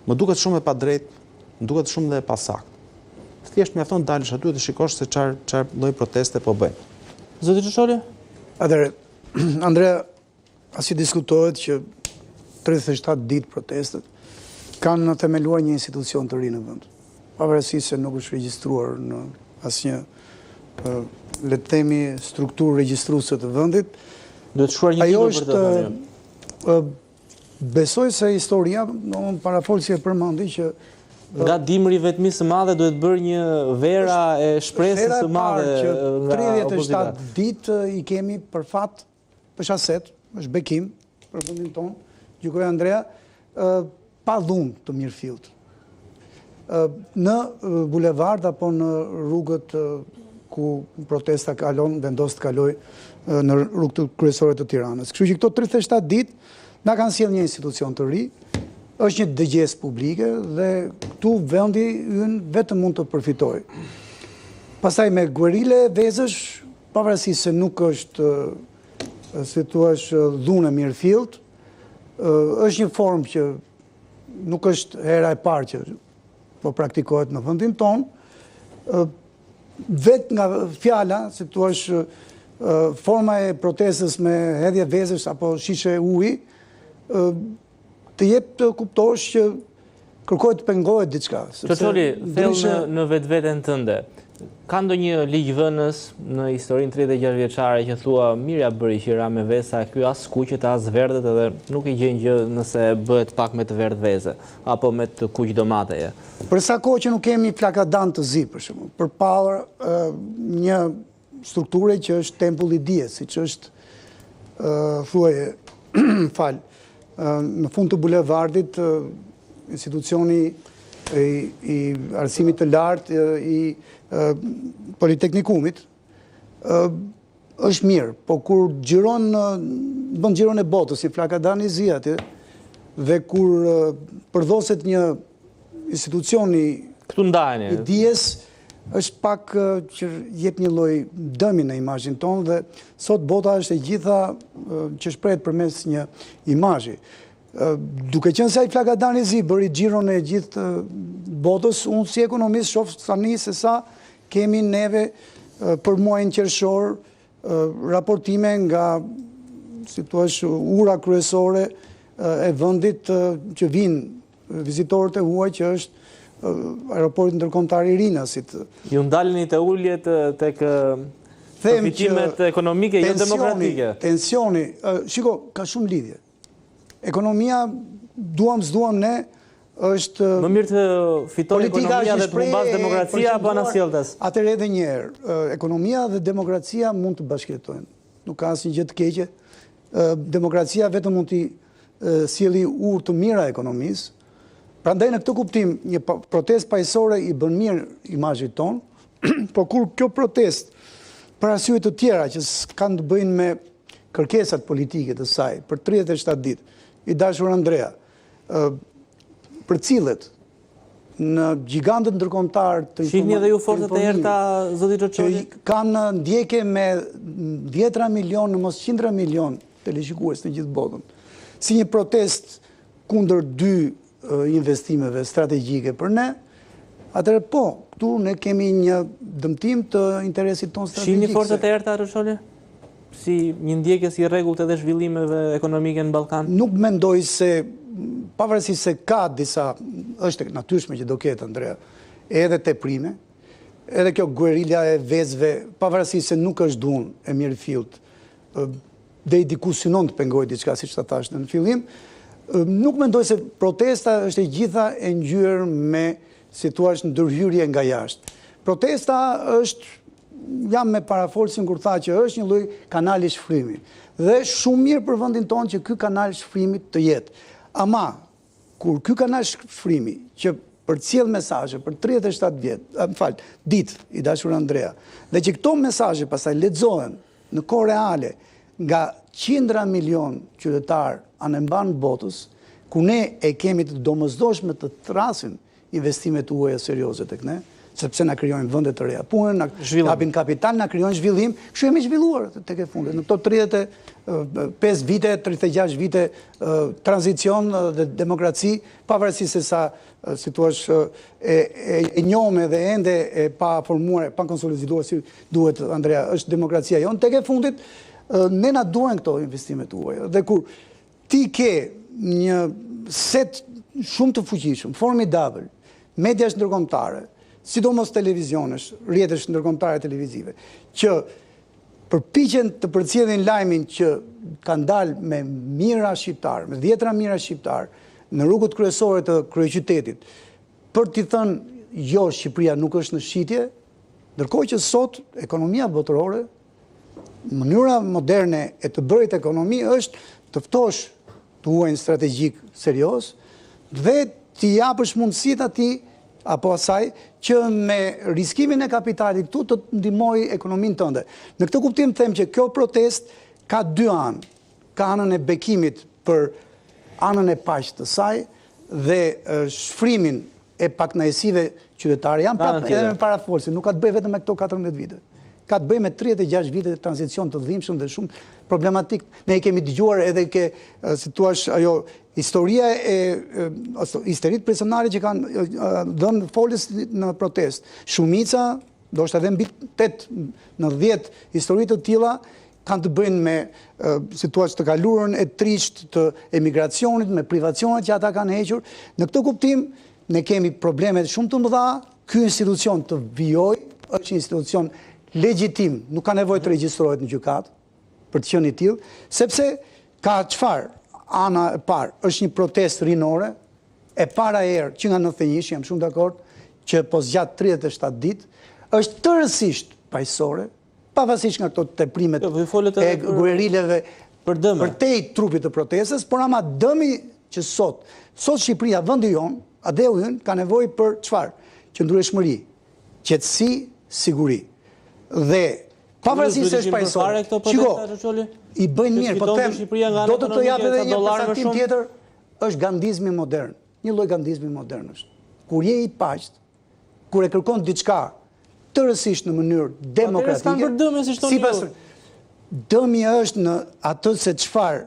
më duket shumë e padrejtë, më duket shumë dhe e pasaktë. Thjesht mjafton dalësh aty dhe shikosh se çfarë lloj proteste po bëjnë.
Zoti Çoçoli?
Atëherë, Andrea, pasi diskutohet që 37 ditë protestet kanë themeluar një institucion të ri në vend. Pavarësisht se nuk është regjistruar në asnjë le të themi strukturë regjistruese të vendit.
Duhet shkruar një libër për të.
Besoj se historia, domthonë parafolsi e përmendi që
nga dimri vetmi së madhe duhet bërë një vera e shpresës së madhe nga
37 ditë i kemi për fat, për shaset, është bekim për vendin tonë, gjykoi Andrea, pa dhunë të mirëfillt. Në bulevard apo në rrugët ku protesta vendos të kaloj në rrugët kryesore të Tiranës. Kështu që këto 37 ditë na kanë sjellë një institucion të ri, është një dëgjesë publike dhe këtu vendi ynë vetëm mund të përfitojë. Pastaj me guerile vezësh, pavarësisht se nuk është, si thua, dhunë mirëfillt, është një formë që nuk është hera e parë që po praktikohet në vendin tonë, vetë nga fjala, si thua, forma e protestës me hedhje vezësh apo shishe uji, të jep të kuptosh që kërkohet të pengohet diçka.
Çoçoli, thellë në vetveten tënde. Ka ndonjë ligjvënës në historinë 36 vjeçare që thua mirja bëri që ra me vesa, ky as skuqet as verdhet edhe nuk i gjen gjë nëse bëhet pak me të verdh veze apo me të kuq domateje.
Për sa kohë që nuk kemi flakadan të zi, për shembull, përpara një strukture që është tempulli i dijes, siç është thuaje në fund të bulevardit institucioni i arsimit të lartë i Politeknikumit, është mirë, po kur bën xhiron e botës, si flakadani zi aty, dhe kur përdoset një institucioni
këtu ndajeni
i dijes, është pak që jep një lloj dëmi në imazhin tonë dhe sot bota është e gjitha që shprehet përmes një imazhi. Duke qenë se ai flakadani zi bëri xhiron e gjithë botës, unë si ekonomist shoh tani se sa kemi neve për muajin qershor raportime nga, si thua, ura kryesore e vendit që vinë vizitorët e huaj, që është aeroporti ndërkombëtar i Rinasit.
Ju ndaleni të uljet tek
them që
përfitimet ekonomike, jo demokratike.
Tensioni, shiko, ka shumë lidhje. Ekonomia, duam s'duam ne, është...
Më mirë të fitoj ekonomia dhe të humbas demokracia, apo anasjelltes?
Atëherë edhe një herë, ekonomia dhe demokracia mund të bashkëjetojnë. Nuk ka asnjë gjë të keqe. Demokracia vetëm mund të sjellë urë të mira ekonomisë. Prandaj në këtë kuptim, një protestë paqësore i bën mirë imazhit ton, por kur kjo protestë për arsye të tjera që kanë të bëjnë me kërkesat politike të saj për 37 ditë, i dashur Andrea, për cilët në gjigantët ndërkombëtar të
shihni edhe ju forcat e errta, zoti Çoçoli,
që kanë ndjekje me 10 milion, në mos 100 milion teleshikues në gjithë botën, si një protestë kundër 2 investimeve strategjike për ne, atëherë po, këtu ne kemi një dëmtim të interesit ton strategjik.
shihni forcat e errta, Çoçoli? Si një ndjekjes i rregullt edhe zhvillimeve ekonomike në Ballkan?
Nuk mendoj se, pavarësisht se ka disa, është e natyrshme që do ketë, Andrea, edhe teprime, edhe kjo guerilla e vezëve, pavarësisht se nuk është duan e mirë fillt, dhe i diku synon të pengojë diçka, siç ta thash në fillim, nuk mendoj se protesta është e gjitha e ngjyrë me, si thua, ndërhyrje nga jashtë. Protesta është, jam me parafolsin kur tha që është një lloj kanali shfrymi. Dhe shumë mirë për vendin tonë që ky kanal shfrymi të jetë. Ama kur ky kanal shfrymi që përcjell mesazhe për 37 ditë, i dashur Andrea, dhe që këto mesazhe pastaj lexohen në kohë reale nga qindra milion qytetar anë mban botës, ku ne e kemi të domosdoshme të thrasin investimet tuaja serioze tek ne, sepse na krijojnë vende të reja pune, na japin kapital, na krijojnë zhvillim, kështu jemi zhvilluar tek e fundit. Në këto 35 vite, 36 vite tranzicion dhe demokraci, pavarësisht se sa, si thua, e njome dhe ende e pa formuar, pa konsoliduar si duhet, Andrea, është demokracia jonë, tek e fundit ne na duhen këto investimet tuaja. Dhe kur ti ke një set shumë të fuqishëm, formidabël, mediash ndërkombëtare, sidomos televizionesh, rrjetesh ndërkombëtare televizive, që përpiqen të përcjellin lajmin që kanë dalë me mijëra shqiptar, me 10 mijëra shqiptar në rrugët kryesore të kryeqytetit, për t'i thënë jo, Shqipëria nuk është në shitje, ndërkohë që sot ekonomia botërore, mënyra moderne e të bërit ekonomi është të ftosh të huajin strategjik serioz dhe t'i japësh mundësitë atij apo asaj që me riskimin e kapitalit këtu të ndihmoj ekonominë tënde. Në këtë kuptim them që kjo protestë ka 2 anë. Ka anën e bekimit për anën e paqë të saj dhe shfrymin e pakënaqësive qytetare. Jam prapë edhe me parafolsi, nuk ka të bëjë vetëm me këto 14 vite. Ka të bëjë me 36 vite të tranzicion të dhimbshëm dhe shumë problematik. Ne i kemi dëgjuar edhe ke, si thua, ajo historia e histerit personale që kanë dhënë folës në protestë. Shumica, ndoshta edhe mbi 8 në 10 histori të tilla kanë të bëjnë me situatë të kalurën e trisht të emigracionit, me privacionet që ata kanë hequr. Në këtë kuptim, ne kemi probleme shumë të mëdha. Ky institucion të vijoj, është një institucion legjitim, nuk ka nevojë të regjistrohet në gjykatë për të qenë i tillë, sepse ka çfarë? Ana e parë është një protestë rinore, e para herë që nga 91, jam shumë dakord, që po zgjat 37 ditë, është tërësisht paqësore, pavarësisht nga këto teprimet e guerileve për te trupit të protestës, por ama dëmi që sot Shqipëria, vendi jon, adeu ynë, ka nevojë për çfarë? Qëndrueshmëri, qetësi, siguri. Dhe pavarësisht se është paqësore, shiko, i bëjnë mirë, po them, do të jap edhe një përcaktim tjetër, është gandizmi modern. Një lloj gandizmi modern është. Kur je i paqët, kur e kërkon diçka tërësisht në mënyrë demokratike, sipas dëmi është në atë se çfarë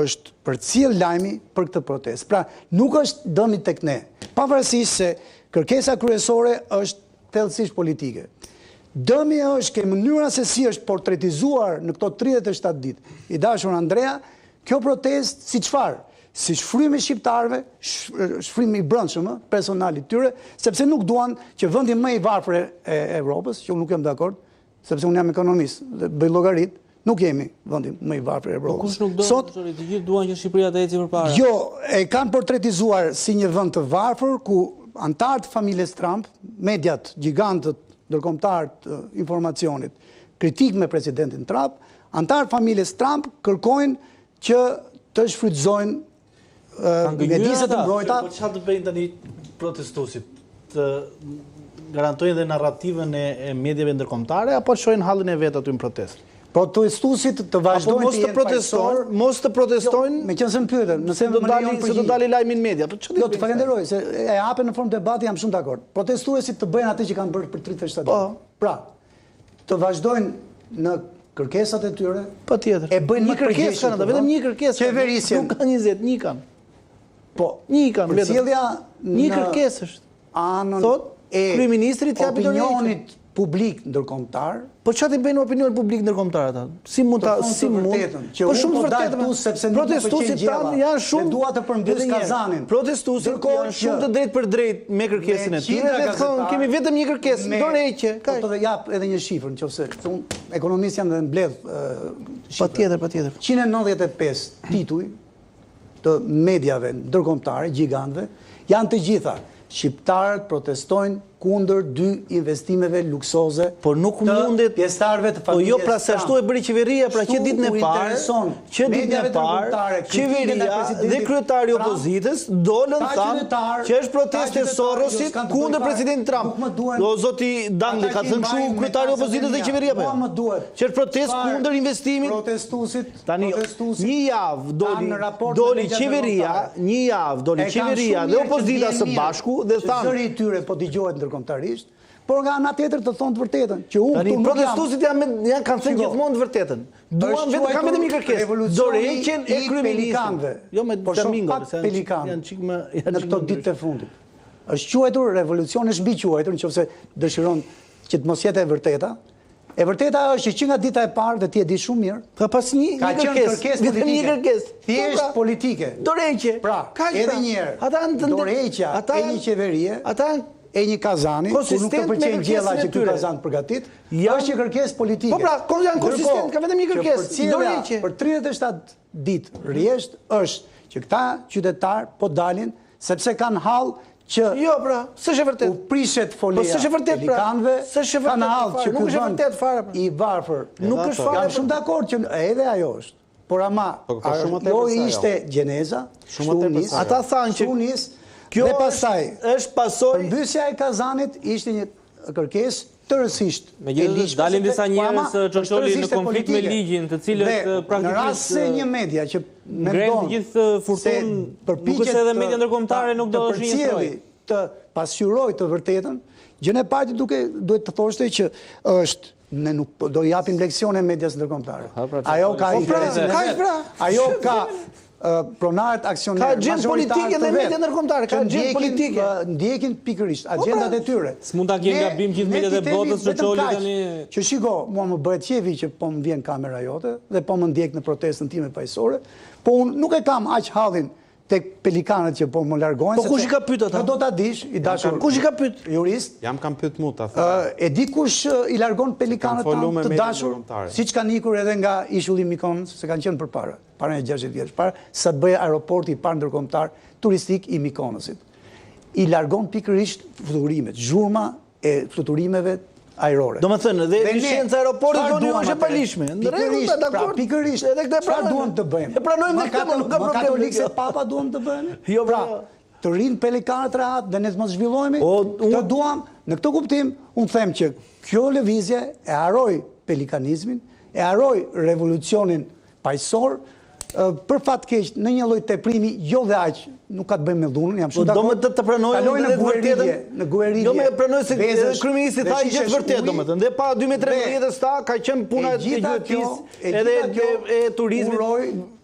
është përcjell lajmi për këtë protestë. Pra, nuk është dëmi tek ne, pavarësisht se kërkesa kryesore është thellësisht politike. Dëmi është ke mënyra se si është portretizuar në këto 37 ditë. I dashur Andrea, kjo protestë si çfarë? Si shfrymi shqiptarëve, shfrymi i brendshëm personalit tyre, sepse nuk duan që vendi më i varfër e Evropës, që unë nuk jam dakord, sepse unë jam ekonomist dhe bëj llogarit, nuk jemi vendi më i varfër i Evropës.
Kush nuk do, të gjithë duan që Shqipëria të ecë përpara.
Jo, e kanë portretizuar si një vend të varfër ku antarët familjes Trump, mediat gjigantët ndërkombëtar të informacionit, kritik me presidentin Trump, antarët familjes Trump kërkojnë që të shfrytëzojnë mjediset të mbrojta.
Po çfarë të bëjnë tani protestuesit? Të garantojnë dhe narrativën e medjave ndërkombëtare apo shojnë hallin e vet aty në protestë?
Protestuesit të vazhdojnë
të jenë paqësorë, mos të protestojnë.
Me qenë se më pyetën, nëse
do dali lajmi në media.
Jo, të falenderoj se e hapen në formë debati, jam shumë dakord. Protestuesit të bëjnë atë që kanë bërë për 37 ditë. Pra, të vazhdojnë në kërkesat e tyre.
Patjetër.
E bëjnë
një kërkesë kanë, vetëm një kërkesë.
Qeverisjen.
Nuk ka 20, një kanë.
Po,
një kanë vetëm.
Përcjellja
një kërkesë është.
Anën
e kryeministrit japi
opinionit publik ndërkombëtar.
Po çfarë i bëjnë opinion publik ndërkombëtar ata? Si mund ta Po shumë të vërtetë,
sepse
protestuesit tanë janë shumë
dua të përmbys Kazanin.
Protestuesit janë shumë të drejtë për drejtë me kërkesën e tyre dhe thonë kemi vetëm një kërkesë, dorëheqje.
Po të jap edhe një shifër nëse unë ekonomist jam dhe mbledh
patjetër.
195 tituj të mediave ndërkombëtare, gjigantëve, janë të gjitha. Shqiptarët protestojnë kundër 2 investimeve luksoze të pjesëtarëve të familjes.
Po jo, pra se ashtu e bëri qeveria, pra që ditën e parë, qeveria dhe kryetari i opozitës dolën thanë që është protestë e Sorosit kundër presidentit Trump. Do zoti Dangli ka thënë kështu kryetari i opozitës dhe qeveria po. Që është protestë kundër investimin. Tani një javë doli qeveria dhe opozita së bashku dhe thanë
zëri i tyre po dëgjohet ndërkombëtarisht, por nga ana tjetër të thonë të vërtetën, që unë këtu nuk jam.
Protestuesit janë kanë thënë gjithmonë të vërtetën. Duan vetëm kanë vetëm një kërkesë, dorëheqjen e kryeministrit. Jo me Domingo, janë çik më
në këto ditë të fundit. Është quajtur revolucion, është mbi quajtur nëse dëshiron që të mos jetë e vërteta. E vërteta është që nga dita e parë dhe ti e di shumë mirë,
ka pas një kërkesë,
thjesht politike.
Dorëheqje.
Pra, edhe një herë, dorëheqja e një qeverie, e një Kazani, ku nuk të pëlqejnë gjella që ky Kazan përgatit, është një kërkesë politike.
Po pra, janë konsistent, ka vetëm një kërkesë, dorëheqje.
Për 37 ditë rresht është që këta qytetar po dalin sepse kanë hall që
jo pra, s'është e vërtetë.
U prishet folia pelikanëve, kanë hall që ky vend i varfër.
Nuk është fare.
Jam shumë dakord që edhe ajo është. Por ama jo ishte gjeneza,
ata thanë që
kjo
është pasojë.
Përmbysja e Kazanit ishte një kërkesë tërësisht.
Megjithatë dalin disa njerëz çoçoli në konflikt me ligjin, të cilët praktikisht
në rast se një media që
mendon gjithë furtunë, nuk është edhe media ndërkombëtare nuk do të
përcjellë të pasqyrojë të vërtetën, gjën e parë duhet të thoshte që është ne nuk do japim leksione medias ndërkombëtare. Ajo ka ajo ka pronarët aksionerë
ka gjendë politike dhe media ndërkombëtare, ka gjendë politike.
Ndjekin pikërisht agjendat e tyre.
S'mund ta kenë gabim gjithë mediat e botës çoçoli tani.
Që shiko, mua më bëhet qefi që po më vjen kamera jote dhe po më ndjek në protestën time paqësore, po unë nuk e kam aq hallin tek pelikanët që po më largojnë.
Po kush i ka pyet ata?
Do ta dish, i dashur.
Kush i ka pyet?
Jurist.
Jam kam pyet mua ta.
E di kush i largon pelikanët tanë të dashur, siç kanë ikur edhe nga ishulli Mykonos, se kanë qenë përpara, para 60 vjeç para, sa bëj aeroporti i parë ndërkombëtar turistik i Mykonosit. I largon pikërisht fluturimet, zhurma e fluturimeve ajrore.
Do më thënë, dhe licenca aeroportit do një është e palishme. Në rregull, dakord.
Pikërisht.
Edhe këtë
çfarë duam të bëjmë?
E pranojmë këtë, nuk ka problem.
Katolikë se papa duam të bëjmë?
Jo,
pra, të rinë pelikanët rehat dhe ne të mos zhvillohemi. Të duam, në këtë kuptim, unë them që kjo lëvizje e harroi pelikanizmin, e harroi revolucionin paqësor, për fat keq në një lloj teprimi jo dhe aq nuk ka të bëjë me dhunën, jam shumë dakord.
Do të pranojmë
në gueridje, në gueridje.
Jo më pranoj se kryeministri tha gjë të vërtetë domethënë. Dhe pa 2013 ta ka qenë puna e gjithëtisë edhe e turizmit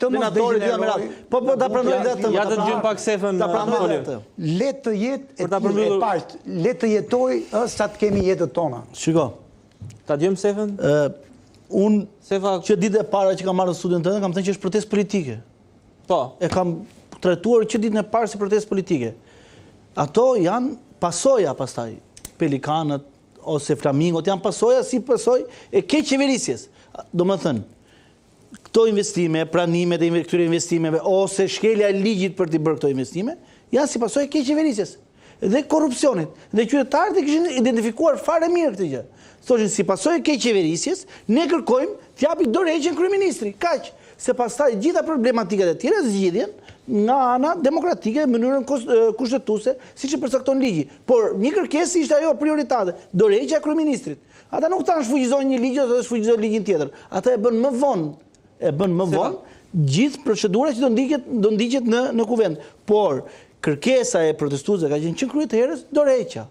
të motorit
të merat. Po ta pranoj vetë.
Ja të dëgjojmë pak sefën.
Ta pranoj vetë.
Le të jetë e parë, le të jetoj sa të kemi jetën tona.
Shiko.
Ta dëgjojmë sefën?
Unë që ditë e para që kam marrë në studion tënde kam thënë që është protestë politike.
Po.
E kam trajtuar që ditën e parë si protestë politike. Ato janë pasoja pastaj. Pelikanët,
ose flamingot janë pasoja si pasoj e keq qeverisjes. Do më thënë, këto investime, pranimet e këtyre investimeve, ose shkelja e ligjit për t'i bërë këto investime, janë si pasoj e keq qeverisjes dhe korrupsionit. Dhe qytetarët e kishin identifikuar fare mirë këtë gjë. Thoshin si pasoj e keq qeverisjes, ne kërkojmë t'japi dorëheqjen kryeministri. Kaq, se pastaj gjitha problematikat e tjera zgjidhen nga ana demokratike në mënyrën kushtetuese, siç e përcakton ligji. Por një kërkesë ishte ajo prioritate, dorëheqja e kryeministrit. Ata nuk tanë shfuqizojnë një ligj ose shfuqizojnë ligjin tjetër. Ata e bën më vonë, gjithë procedura që do ndiqet në kuvend. Por kërkesa e protestuesve ka qenë që kryet herës dorëheqja.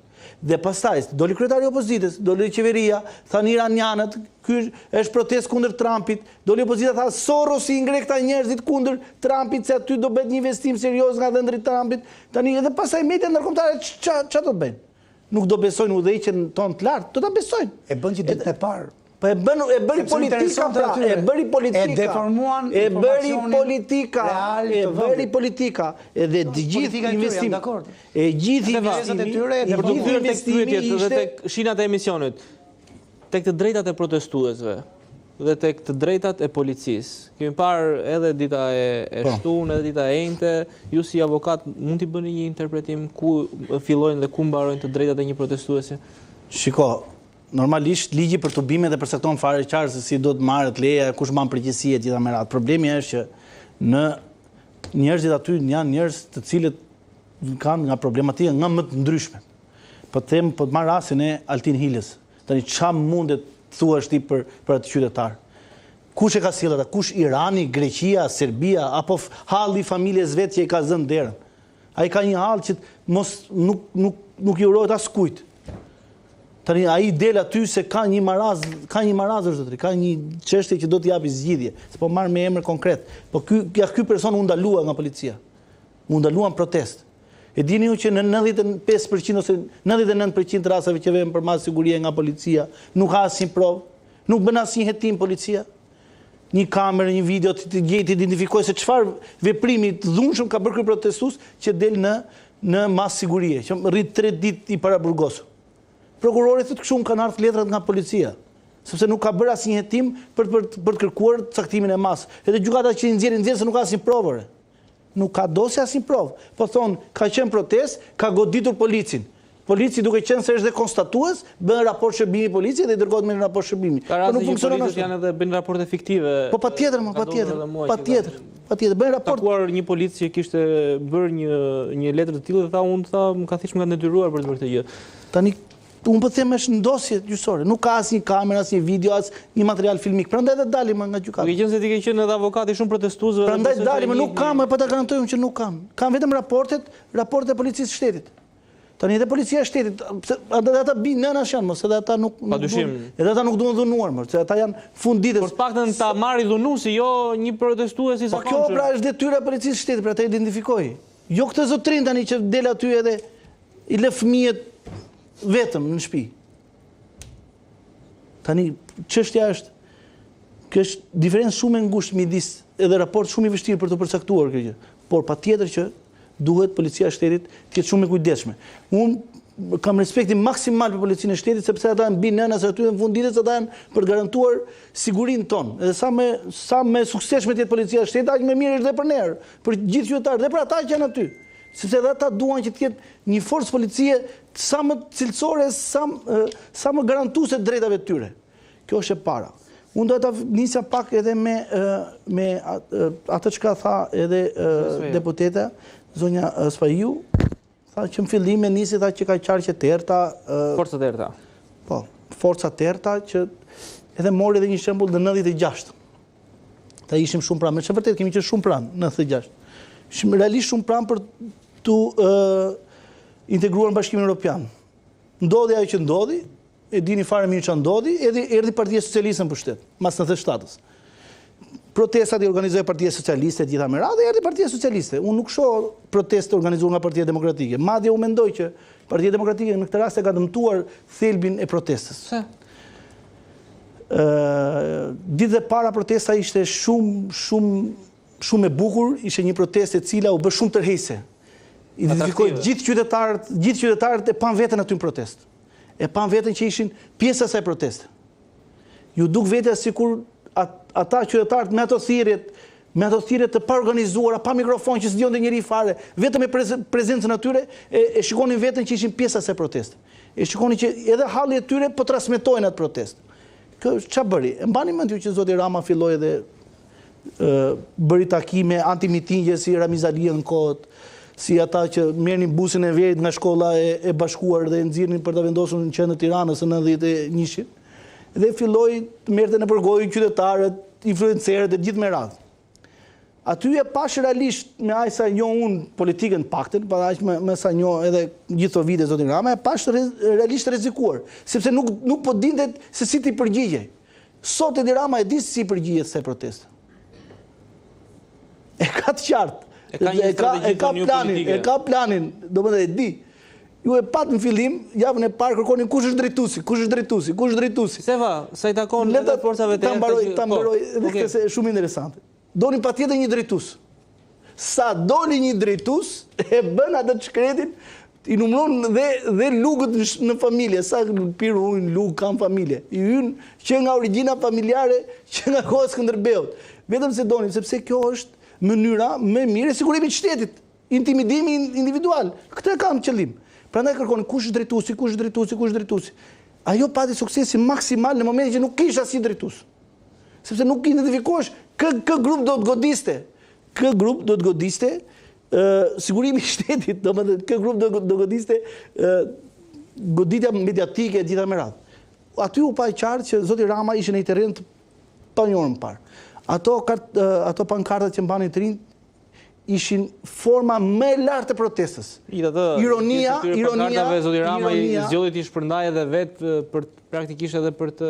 Dhe pastaj doli kryetari i opozitës, doli qeveria, thanë iranianët, ky është protestë kundër Trumpit, doli opozita tha Soros i ngre këta njerëzit kundër Trumpit se aty do bëhet një investim serioz nga dhëndri i Trumpit. Tani edhe pastaj media ndërkombëtare ç'a do të bëjnë? Nuk do besojnë udhëheqjen tonë të lartë, do ta besojnë.
E bën që ditën e parë.
Po e bëri politika pra, e bëri politika.
E deformuan
e bëri politika, edhe të gjithë investimet. E gjithë
investimet dhe tek shinat e emisionit, tek të drejtat e protestuesve dhe tek të drejtat e policisë. Kemi parë edhe dita e shtunë, edhe dita e enjte, ju si avokat mund t'i bëni një interpretim ku fillojnë dhe ku mbarojnë të drejtat e një protestuesi?
Shiko, normalisht ligji për tubimet dhe përcakton fare qartë se si do të marrët leja, kush mban përgjegjësi e gjitha merat. Problemi është që në njerëzit aty janë njerëz të cilët kanë nga problematika nga më të ndryshme. Po të marr rastin e Altin Hilës. Tani ç'a mundet thuash ti për atë qytetar? Kush e ka sjellë ata? Kush Irani, Greqia, Serbia apo halli i familjes vet që i ka zënë derën? Ai ka një hall që nuk i urohet askujt. Tani ai del aty se ka një maraz zotëri, ka një çështje që do t'i japi zgjidhje. S'po marr me emër konkret, po ky person u ndalua nga policia. U ndaluan protestë. E dini ju që në 95% ose 99% të rasteve që vjen për mas sigurie nga policia, nuk ka asnjë provë, nuk bën asnjë hetim policia. Një kamerë, një video të gjejë identifikoj se çfarë veprimi të dhunshëm ka bërë ky protestues që del në mas sigurie, që rrit 3 ditë i paraburgosur. Prokurori thotë kështu kanë ardhur letrat nga policia, sepse nuk ka bërë asnjë hetim për të kërkuar caktimin e masë. Edhe gjykata që i nxjerrin se nuk ka asnjë provë. Nuk ka dosje asnjë provë. Po thonë, ka qenë protestë, ka goditur policin. Polici duke qenë se është dhe konstatues, bën raport shërbimi policie dhe i dërgohet me një raport shërbimi.
Po nuk funksionon ashtu. Janë edhe bën raporte fiktive.
Po patjetër, bën raport.
Takuar një polic që kishte bërë një letër të tillë dhe më ka thjesht më ka detyruar për të bërë këtë gjë.
Tani unë po them është ndosje gjyqësore, nuk ka asnjë kamerë, asnjë video, asnjë material filmik. Prandaj edhe dalim nga gjykata.
Ke qenë se ti ke qenë edhe avokati shumë protestuesve.
Prandaj dalim, nuk kam, po ta garantojmë që nuk kam. Kam vetëm raportet e policisë së shtetit. Tani edhe policia e shtetit, ata nënash janë, mos edhe ata nuk duhen dhunuar, se ata janë funditës.
Por paktën ta marrë dhunuesi, jo një protestues i zakonshëm.
Po kjo pra është detyra e policisë së shtetit, pra ta identifikoj. Jo këtë zotrin tani që del aty edhe i lë fëmijët vetëm në shtëpi. Tani çështja është diferencë shumë e ngushtë midis edhe raport shumë i vështirë për të përcaktuar kjo gjë. Por patjetër që duhet policia e shtetit të jetë shumë e kujdesshme. Unë kam respektin maksimal për policinë e shtetit sepse ata janë binë nënas aty në funditës, ata janë për garantuar sigurinë tonë. Edhe sa më suksesshme të jetë policia e shtetit, aq më mirë është dhe për ne, për gjithë qytetarët dhe për ata që janë aty. Sepse edhe ata duan që të ketë një forcë policie sa më cilësore, sa më garantuese drejtave të tyre. Kjo është e para. Unë do ta nisja pak edhe me atë që tha edhe deputeta, zonja Spahiu, tha që në fillim e nisi tha që ka qarqe të errta.
Forca të errta.
Po, forca të errta që edhe mori edhe një shembull në 96. Ta ishim shumë pranë, me çfarë vërtet kemi qenë shumë pranë në 96. Ishim realisht shumë pranë për tu integruar në Bashkimin Evropian. Ndodhi ajo që ndodhi, e dini fare mirë çfarë ndodhi, edhe erdhi Partia Socialiste në pushtet, mas 97-s. Protestat i organizoi Partia Socialiste gjitha me radhë, erdhi Partia Socialiste. Unë nuk shoh protestë organizuar nga Partia Demokratike. Madje u mendoj që Partia Demokratike në këtë rast e ka dëmtuar thelbin e protestës.
Pse?
Ditë e para protesta ishte shumë e bukur, ishte një protestë e cila u bë shumë tërheqëse. Identifikoi gjithë qytetarët e pan veten aty në protestë. e pan veten që ishin pjesë e asaj proteste. Ju duk vetja sikur ata qytetarët me ato thirrje të paorganizuara, pa mikrofon që s'dionte njëri fare, vetëm me prezencën atyre e shikonin veten që ishin pjesë e asaj proteste. E shikonin që edhe halli e tyre po transmetojnë atë protestë. Ç'a bëri? E mbani mend ju që zoti Rama filloi dhe bëri takime antimitingje si Ramizalia në kohët, si ata që merrnin busin e Verit nga shkolla e bashkuar dhe nxirrnin për ta vendosur në qendër Tiranës në 91-shin. Dhe filloi të merrte në përgojë qytetarët, influencerët e gjithë me radhë. Aty e pash realisht me aq sa njoh unë politikën paktën, pa aq me sa njoh edhe gjithë vite zotin Rama, e pash realisht rrezikuar, sepse nuk po dinte se si ti përgjigjej. Sot Edi Rama e di si përgjigjet kësaj proteste. E ka të qartë. E ka planin, domethënë e di. Ju e pat në fillim, javën e parë kërkonin kush është drejtuesi.
Seva, sa i takon edhe forcave të
ta mbaroj, këtë është shumë interesante. Donin patjetër një drejtues. Sa doli një drejtues, e bën atë shkretin, i numëron dhe lugët në familje, sa pirë ujnë lugë kam familje. I hyn që nga origjina familjare, që nga koha e Skënderbeut. Vetëm se donin, sepse kjo është mënyra më mirë e sigurimit të shtetit, intimidimi individual. Këtë kam qëllim. Prandaj kërkonin kush është drejtuesi. Ajo pati suksesi maksimal në momentin që nuk kisha si drejtues. Sepse nuk identifikohesh kë grup do të godiste. Kë grup do të godiste sigurimi i shtetit, domethënë kë grup do të godiste goditja mediatike e gjitha me radhë. Aty u pa qartë që zoti Rama ishte në një terren të panjohur më parë. Ato pankartat që mbanin të rinj ishin forma më e lartë e protestës. Ironia,
zoti Rama i zgjodhi të shpërndajë edhe vetë për praktikisht edhe për të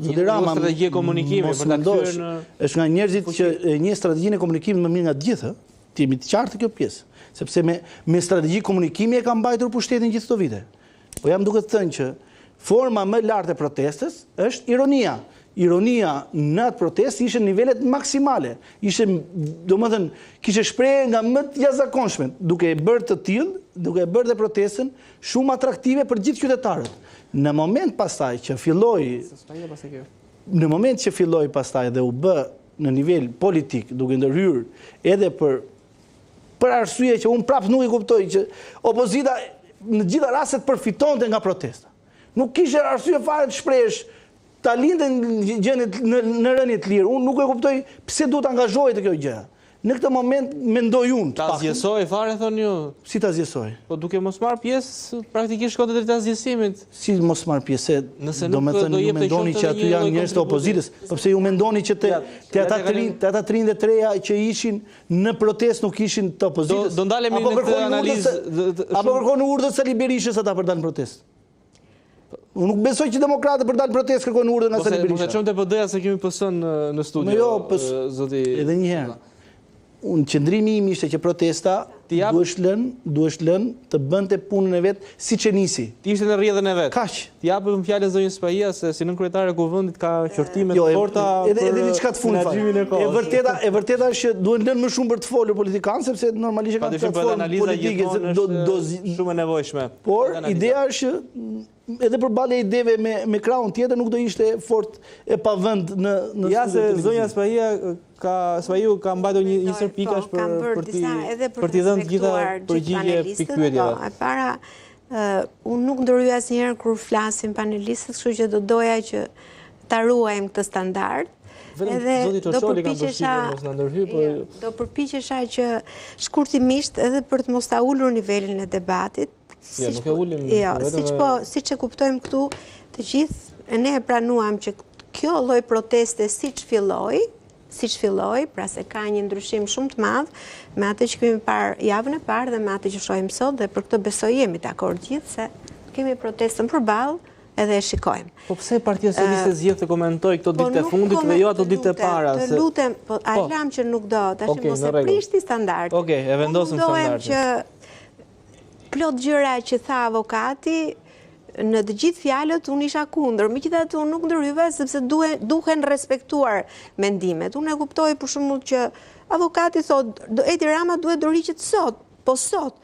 zoti Rama
strategji komunikimi për ta kthyer në
është nga njerëzit që një strategjinë e komunikimit më mirë nga të gjithë, ti jemi të qartë kjo pjesë, sepse me strategji komunikimi e ka mbajtur pushtetin gjithë këto vite. Po jam duke të thënë që forma më e lartë e protestës është ironia. Ironia në atë protestë ishte nivelet maksimale. Ishte, domethënë, kishte shprehje nga më të jashtëzakonshme, duke e bërë të tillë, duke e bërë dhe protestën shumë atraktive për gjithë qytetarët. Në moment që filloi pastaj dhe u bë në nivel politik, duke ndërhyrë edhe për arsye që unë prapë nuk i kuptoj që opozita në gjitha rastet përfitonte nga protesta. Nuk kishte arsye fare të shprehesh ta linden në rënie të lirë. Unë nuk e kuptoj pse duhet angazhohej të kjo gjë. Në këtë moment mendoj unë.
Ta zgjesoj fare thonë ju.
Si ta zgjesoj?
Po duke mos marr pjesë, praktikisht shkonte drejt zgjesimit.
Si mos marr pjesë? Domethënë ju mendoni që aty janë njerëz të opozitës, po pse ju mendoni që te ata 33 që ishin në protestë nuk ishin të opozitës?
Do ndalemi në këtë analizë.
Apo kërkon urdhër Sali Berishës ata për dalë në protestë? Unë nuk besoj që demokratët për dalë protestë kërkojnë urdhër nga Sali Berisha.
Po çon te PD-ja se kemi pësën në studio. Zoti.
Edhe një herë. Unë qëndrimi im ishte që protesta duhesh lënë të bënte punën e vet siç e nisi.
Ti ishte në rrjedhën e vet.
Kaq.
Ti japëm fjalën zonjës Spahia se si nën kryetare e kuvendit ka qortime të forta.
Edhe diçka të fundit fare. E vërteta është që duhen lënë më shumë për të folur politikanë sepse normalisht kanë platformë politike
shumë e nevojshme.
Por ideja është edhe përballë ideve me krahun tjetër nuk do ishte fort e pavend në
ja se zonja Spahia Spahiu ka mbajtur një sër pikash për t'i dhënë të gjitha përgjigje pikpyetjeve.
Para unë nuk ndryoj asnjëherë kur flasin panelistët, kështu që do doja që ta ruajmë këtë standard. Edhe do përpiqesha që shkurtimisht edhe për të mos ta ulur nivelin e debatit. Siç e kuptojmë këtu, të gjithë ne e pranuam që kjo lloj proteste siç filloi, pra se ka një ndryshim shumë të madh me atë që kemi parë javën e parë dhe me atë që shohim sot, dhe për këtë besoj jemi dakord gjithë se kemi protestën përballë edhe e shikojmë.
Po pse Partia Socialiste zgjedh të komentojë këto ditë të fundit dhe jo ato ditë të para?
Të lutem, po alam që nuk do, tash mos e prishti standardin.
Okej, e vendosëm standardin.
Plot gjëra që tha avokati, në të gjithë fjalët unë isha kundër, megjithatë unë nuk ndryva sepse duhen respektuar mendimet. Unë e kuptoj për shembull që avokati thotë Edi Rama duhet dorëhiqet sot, po sot.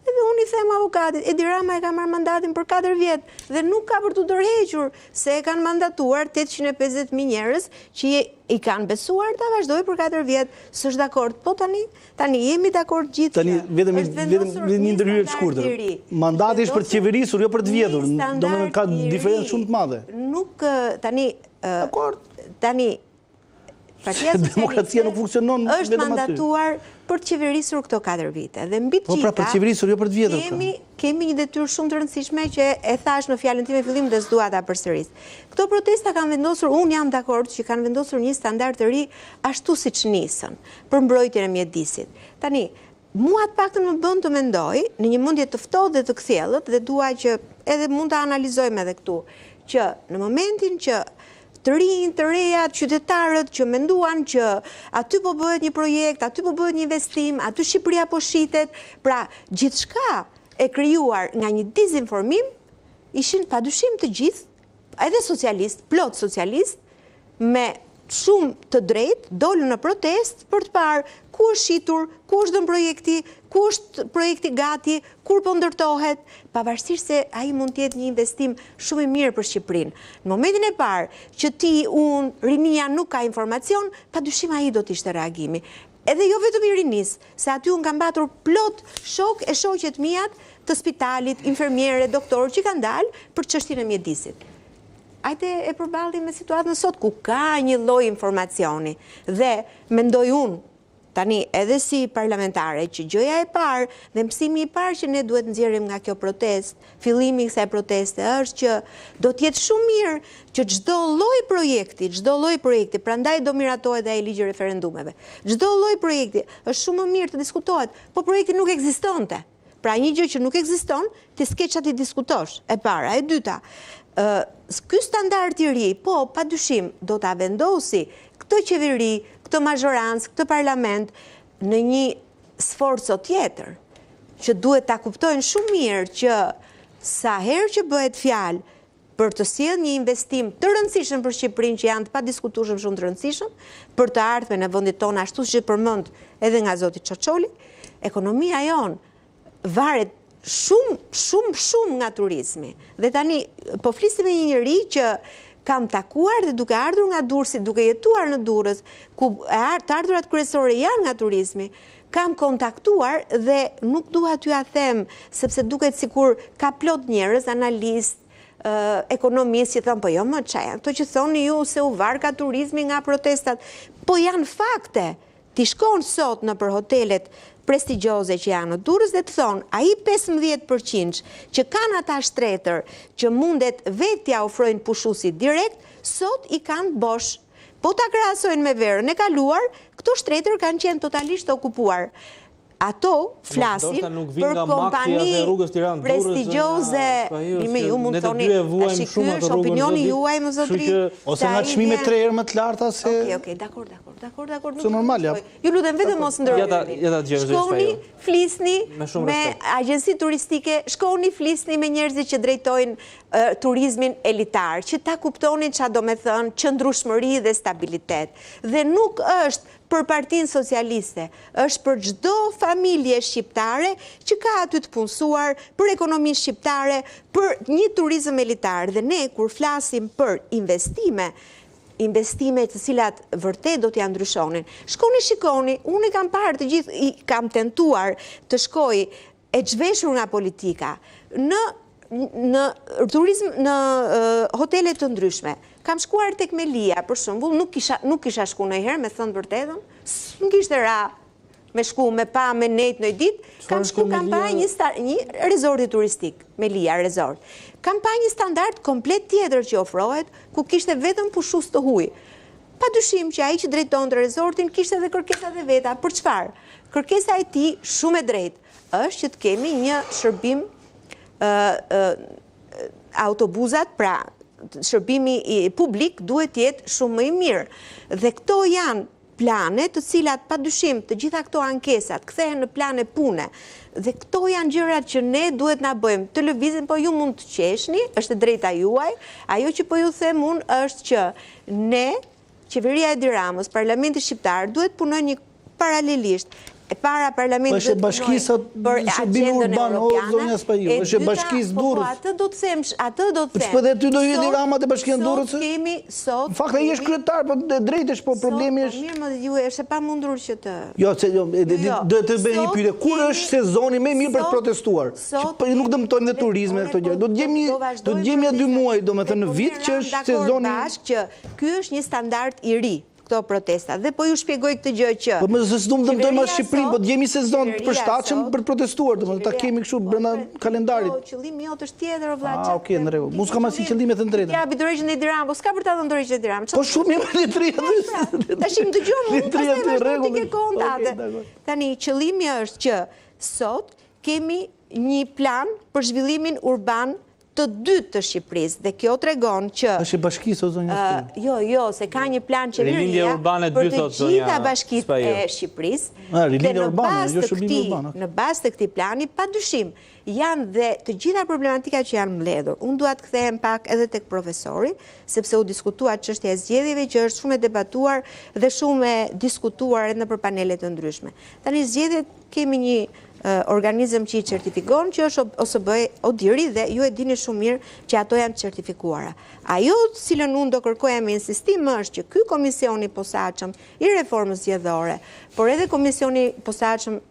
Edhe unë i them avokatit, Edi Rama e ka marrë mandatin për 4 vjetë dhe nuk ka për të tërhequr se e kanë mandatuar 850.000 njerëz që i kanë besuar ta vazhdoj për 4 vjetë. S'është dakord, po tani jemi dakord gjithë.
Tani vetëm një ndërhyrje të shkurtër. Mandati është për të qeverisur, jo për të vjedhur. Domethënë ka diferencë shumë të madhe.
Nuk tani
demokracia nuk funksionon
është mandatuar për të qeverisur këto 4 vite. Dhe mbi të
gjitha, pra për të qeverisur, jo për të vjedhur.
Kemi një detyrë shumë të rëndësishme që e thash në fjalën time fillim dhe s'dua ta përsëris. Këto protesta kanë vendosur, unë jam dakord që kanë vendosur një standard të ri ashtu siç nisën për mbrojtjen e mjedisit. Tani, mua të paktën më bën të mendoj në një mendje të ftohtë dhe të kthjellët dhe dua që edhe mund ta analizojmë edhe këtu që në momentin që të rinj, të reja, qytetarët që menduan që aty po bëhet një projekt, aty po bëhet një investim, aty Shqipëria po shitet, pra gjithçka e krijuar nga një dezinformim, ishin padyshim të gjithë, edhe socialist, plot socialist, me shumë të drejtë, dolën në protest për të parë ku është shitur, ku është dhënë projekti, ku është projekti gati, kur po ndërtohet, pavarësisht se ai mund të jetë një investim shumë i mirë për Shqipërinë. Në momentin e parë që ti, unë, rinia nuk ka informacion, padyshim ai do të ishte reagimi. Edhe jo vetëm i rinis, se aty unë kam mbatur plot shok e shoqet mijat të spitalit, infermiere, doktorë që kanë dalë për çështjen e mjedisit. Ajde e përballim me situatën sot ku ka një lloj informacioni dhe mendoj unë tani edhe si parlamentare që gjëja e parë dhe mësimi i parë që ne duhet nxjerrim nga kjo protestë, fillimi i kësaj proteste është që do të jetë shumë mirë që çdo lloj projekti, prandaj do miratohet ai ligji i referendumeve. Çdo lloj projekti është shumë më mirë të diskutohet, po projekti nuk ekzistonte. Pra një gjë që nuk ekziston, ti s'ke çati diskutosh. E para, e dyta, ky standard i ri, po, padyshim, do ta vendosi këtë qeveri, këtë mazhorancë, këtë parlament në një sforco tjetër, që duhet ta kuptojnë shumë mirë që sa herë që bëhet fjalë për të sjellë një investim të rëndësishëm për Shqipërinë që janë të padiskutueshëm shumë të rëndësishëm, për të ardhmen në vendin tonë ashtu siç e përmend edhe nga zoti Çoçoli, ekonomia jon varet shumë nga turizmi. Dhe tani, po flisim me një njeri që kam takuar dhe duke ardhur nga Durrësi, duke jetuar në Durrës, ku të ardhurat kryesore janë nga turizmi, kam kontaktuar dhe nuk dua t'ju a them, sepse duket sikur ka plot njerëz, analist, ekonomist që thonë, po jo më çaja, ato që thoni ju se u varka turizmi nga protestat, po janë fakte. Ti shkon sot në për hotelet prestigjioze që janë në Durrës dhe të thonë, ai 15% që kanë ata shtretër që mundet vetja ofrojnë pushuesit direkt, sot i kanë bosh. Po ta krahasojnë me verën e kaluar, këto shtretër kanë qenë totalisht okupuar. Ato flasin për kompani prestigjioze, ju mund të thoni, është opinioni juaj, më zotri,
ose nga çmime 3 herë më të larta se...
Okej, dakord.
Se normal, ja.
Ju lutem vetëm mos ndërhyrni. Shkoni, flisni me agjenci turistike, shkoni, flisni me njerëzit që drejtojnë turizmin elitar, që ta kuptonin çfarë do me thënë qëndrueshmëri dhe stabilitet. Dhe nuk është për Partinë Socialiste, është për çdo familje shqiptare që ka aty të punësuar, për ekonominë shqiptare, për një turizëm elitar. Dhe ne, kur flasim për investime të cilat vërtet do t'ja ndryshonin. Shkoni, shikoni, unë i kam parë të gjithë, i kam tentuar të shkoj e zhveshur nga politika në turizm, në hotele të ndryshme. Kam shkuar tek Melia, për shembull, nuk kisha shku ndonjëherë, me thënë vërtetën, nuk kishte ra me shku, me pa, me nejt në ditë, kam shku kampanjë një rezorti turistik, Melia Resort. Kampanjë standard komplet tjetër që ofrohet, ku kishte vetëm pushues të huaj. Padyshim që ai që drejtonte rezortin kishte edhe kërkesat e veta. Për çfarë? Kërkesa e tij shumë e drejtë është që të kemi një shërbim autobuzat, pra shërbimi publik duhet jetë shumë më i mirë. Dhe këto janë plane të cilat padyshim të gjitha këto ankesat kthehen në plane pune. Dhe këto janë gjërat që ne duhet na bëjmë. Të lëvizim, po ju mund të qeshni, është e drejta juaj. Ajo që po ju them unë është që ne, qeveria e Edi Ramës, Parlamenti shqiptar, duhet punojnë një paralelisht e para parlamenti
është bashkisa
agendën europiane.
Është bashkisë Durrës.
Atë do të them.
Po dhe ty do hyjë Rama te bashkia Durrës?
Sot
në fakt ai është kryetar, po drejtësh, po problemi është.
Mirë, më ju është e pamundur që të.
Jo, do të bëj një pyetje. Kur është sezoni më mirë për të protestuar? Nuk dëmtojnë dhe turizmin këto gjëra. Do të gjejmë 2 muaj, domethënë në vit që është sezoni.
Që ky është një standard i ri. Këto protesta. Dhe po ju shpjegoj këtë gjë që...
Po më zë s'du më dëmtojmë as Shqipërinë, po të jemi sezon të përshtatshëm për protestuar, domethënë ta kemi kështu brenda kalendarit.
Po, qëllimi jot është tjetër, o vllaj.
Okej, në rregull. Mos kam asnjë qëllime të drejta.
Ja, dorëgjën e Tiranës, po s'ka për ta dhënë dorëgjën e Tiranës.
Po shumë mirë me letria.
Tash më dëgjoj, unë pastaj vazhdoj të ke kontate. Tani qëllimi është që sot kemi një plan për zhvillimin urban të dytë të Shqipërisë, dhe kjo tregon që...
është e bashkisë, o zonja Spaju?
Jo, se ka një plan qeveria për të gjitha bashkitë e Shqipërisë, dhe në bazë të këtij plani, padyshim, janë dhe të gjitha problematika që janë mbledhur. Unë dua të kthehem pak edhe tek profesori, sepse u diskutua çështja e zgjedhjeve që është shumë e debatuar dhe shumë e diskutuar edhe nëpër panele të ndryshme. Tani zgjedhjet kemi një organizëm që i certifikon, që është ODIHR-i, dhe ju e dini shumë mirë që ato janë certifikuara. Ajo cilën unë do kërkoja me insistim është që ky komisioni posaçëm i reformës zgjedhore, por edhe komisioni posaçëm